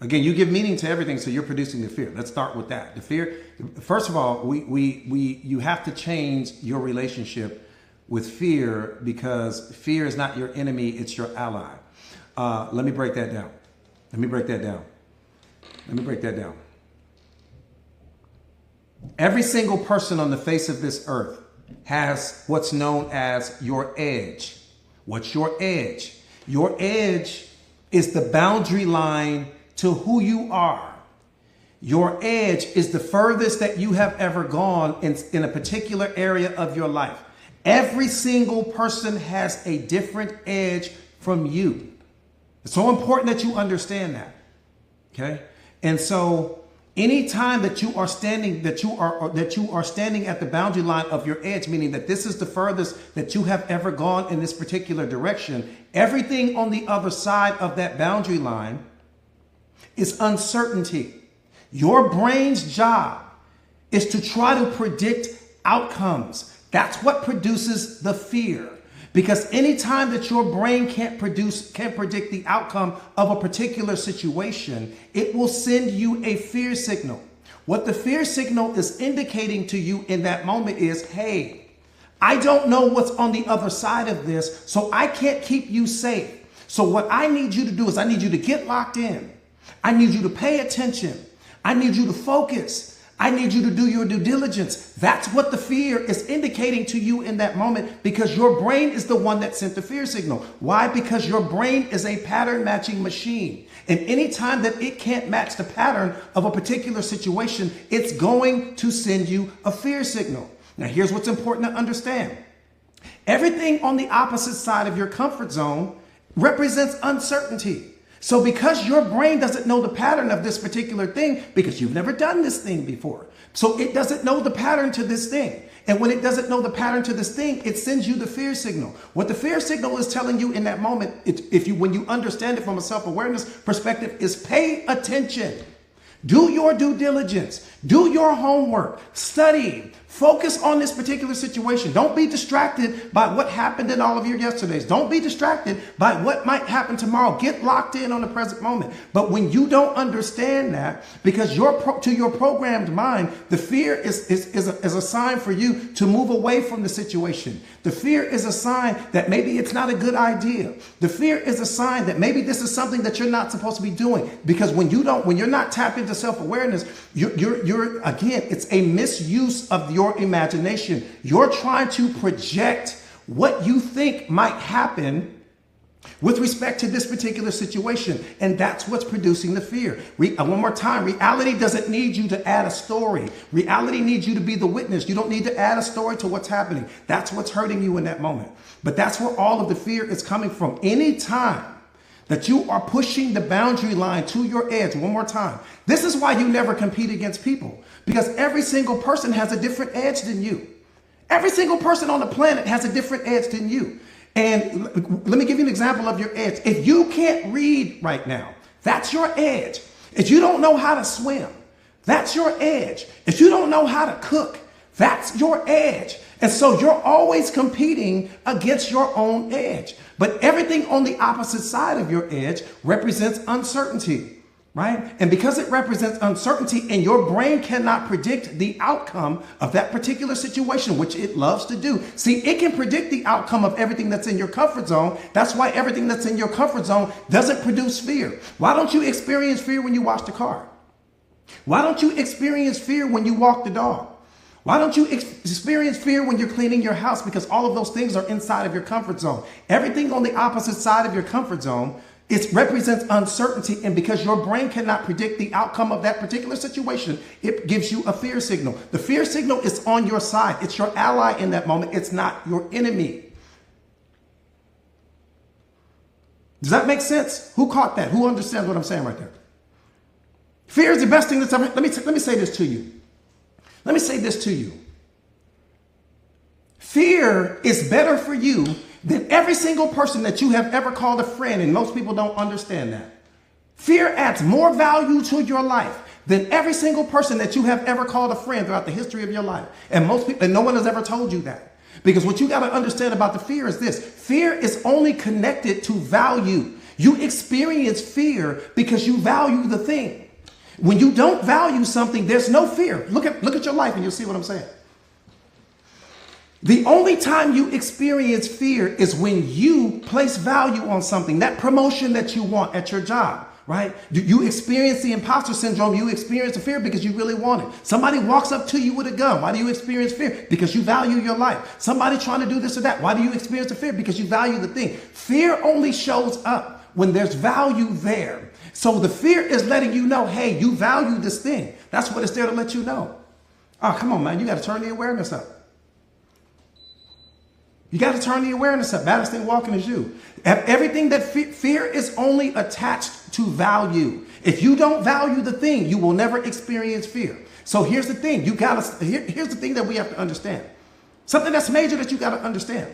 Again, you give meaning to everything, so you're producing the fear. Let's start with that. The fear, first of all, you have to change your relationship with fear, because fear is not your enemy, it's your ally. Let me break that down. Let me break that down. Every single person on the face of this earth has what's known as your edge. What's your edge? Your edge is the boundary line to who you are. Your edge is the furthest that you have ever gone in a particular area of your life. Every single person has a different edge from you. It's so important that you understand that. Okay? And so anytime that you are standing at the boundary line of your edge, meaning that this is the furthest that you have ever gone in this particular direction, everything on the other side of that boundary line is uncertainty. Your brain's job is to try to predict outcomes. That's what produces the fear. Because anytime that your brain can't predict the outcome of a particular situation, it will send you a fear signal. What the fear signal is indicating to you in that moment is, hey, I don't know what's on the other side of this, so I can't keep you safe. So what I need you to do is I need you to get locked in. I need you to pay attention. I need you to focus. I need you to do your due diligence. That's what the fear is indicating to you in that moment, because your brain is the one that sent the fear signal. Why? Because your brain is a pattern matching machine. And anytime that it can't match the pattern of a particular situation, it's going to send you a fear signal. Now, here's what's important to understand. Everything on the opposite side of your comfort zone represents uncertainty. So because your brain doesn't know the pattern of this particular thing, because you've never done this thing before, so it doesn't know the pattern to this thing. And when it doesn't know the pattern to this thing, it sends you the fear signal. What the fear signal is telling you in that moment, when you understand it from a self-awareness perspective, is pay attention. Do your due diligence. Do your homework. Study. Focus on this particular situation. Don't be distracted by what happened in all of your yesterdays. Don't be distracted by what might happen tomorrow. Get locked in on the present moment. But when you don't understand that, because to your programmed mind, the fear is a sign for you to move away from the situation. The fear is a sign that maybe it's not a good idea. The fear is a sign that maybe this is something that you're not supposed to be doing. Because when you're not tapped into self-awareness, you're again, it's a misuse of your imagination. You're trying to project what you think might happen with respect to this particular situation. And that's what's producing the fear. One more time, reality doesn't need you to add a story. Reality needs you to be the witness. You don't need to add a story to what's happening. That's what's hurting you in that moment. But that's where all of the fear is coming from. Anytime that you are pushing the boundary line to your edge, one more time. This is why you never compete against people, because every single person has a different edge than you. Every single person on the planet has a different edge than you. And let me give you an example of your edge. If you can't read right now, that's your edge. If you don't know how to swim, that's your edge. If you don't know how to cook, that's your edge. And so you're always competing against your own edge. But everything on the opposite side of your edge represents uncertainty, right? And because it represents uncertainty and your brain cannot predict the outcome of that particular situation, which it loves to do. See, it can predict the outcome of everything that's in your comfort zone. That's why everything that's in your comfort zone doesn't produce fear. Why don't you experience fear when you wash the car? Why don't you experience fear when you walk the dog? Why don't you experience fear when you're cleaning your house? Because all of those things are inside of your comfort zone. Everything on the opposite side of your comfort zone, it represents uncertainty. And because your brain cannot predict the outcome of that particular situation, it gives you a fear signal. The fear signal is on your side. It's your ally in that moment. It's not your enemy. Does that make sense? Who caught that? Who understands what I'm saying right there? Fear is the best thing that's ever. Let me say this to you. Let me say this to you. Fear is better for you than every single person that you have ever called a friend, and most people don't understand that. Fear adds more value to your life than every single person that you have ever called a friend throughout the history of your life. And most people, and no one has ever told you that. Because what you got to understand about the fear is this. Fear is only connected to value. You experience fear because you value the thing. When you don't value something, there's no fear. Look at your life and you'll see what I'm saying. The only time you experience fear is when you place value on something, that promotion that you want at your job, right? You experience the imposter syndrome. You experience the fear because you really want it. Somebody walks up to you with a gun. Why do you experience fear? Because you value your life. Somebody trying to do this or that. Why do you experience the fear? Because you value the thing. Fear only shows up when there's value there. So the fear is letting you know, hey, you value this thing. That's what it's there to let you know. Oh, come on, man. You got to turn the awareness up. You got to turn the awareness up. Baddest thing walking is you. Everything that fear is only attached to value. If you don't value the thing, you will never experience fear. So here's the thing. Here's the thing that we have to understand. Something that's major that you got to understand.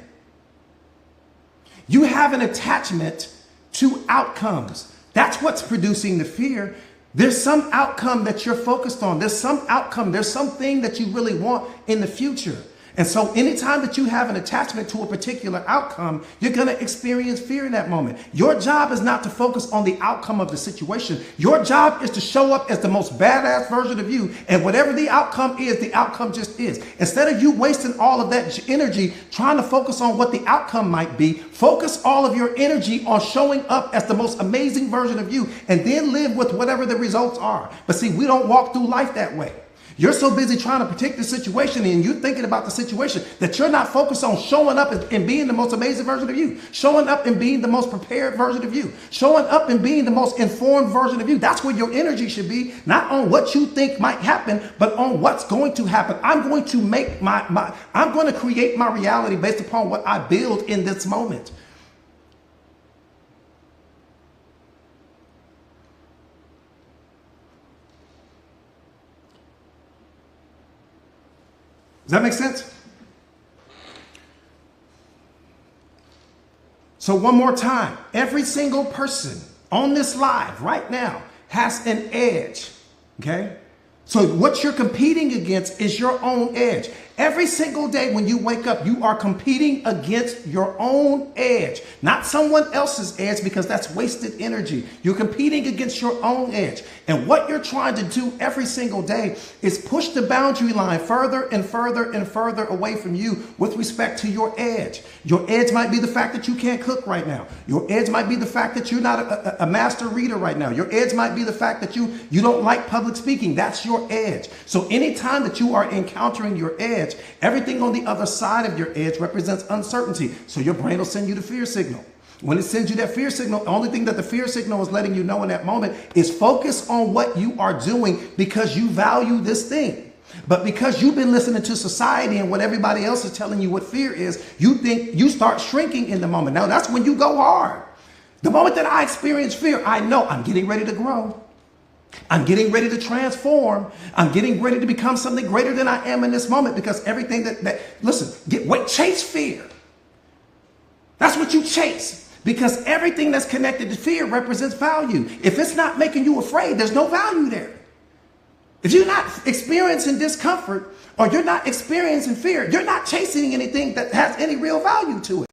You have an attachment to outcomes. That's what's producing the fear. There's some outcome that you're focused on. There's some outcome. There's something that you really want in the future. And so anytime that you have an attachment to a particular outcome, you're going to experience fear in that moment. Your job is not to focus on the outcome of the situation. Your job is to show up as the most badass version of you. And whatever the outcome is, the outcome just is. Instead of you wasting all of that energy trying to focus on what the outcome might be, focus all of your energy on showing up as the most amazing version of you and then live with whatever the results are. But see, we don't walk through life that way. You're so busy trying to protect the situation and you're thinking about the situation that you're not focused on showing up and being the most amazing version of you, showing up and being the most prepared version of you, showing up and being the most informed version of you. That's where your energy should be, not on what you think might happen, but on what's going to happen. I'm going to make I'm going to create my reality based upon what I build in this moment. Does that make sense? So one more time, every single person on this live right now has an edge, okay? So what you're competing against is your own edge. Every single day when you wake up, you are competing against your own edge, not someone else's edge, because that's wasted energy. You're competing against your own edge. And what you're trying to do every single day is push the boundary line further and further and further away from you with respect to your edge. Your edge might be the fact that you can't cook right now. Your edge might be the fact that you're not a master reader right now. Your edge might be the fact that you don't like public speaking. That's your edge. So anytime that you are encountering your edge, everything on the other side of your edge represents uncertainty. So your brain will send you the fear signal. When it sends you that fear signal, the only thing that the fear signal is letting you know in that moment is focus on what you are doing because you value this thing. But because you've been listening to society and what everybody else is telling you what fear is, you start shrinking in the moment. Now that's when you go hard. The moment that I experience fear, I know I'm getting ready to grow. I'm getting ready to transform. I'm getting ready to become something greater than I am in this moment, because everything chase fear. That's what you chase, because everything that's connected to fear represents value. If it's not making you afraid, there's no value there. If you're not experiencing discomfort or you're not experiencing fear, you're not chasing anything that has any real value to it.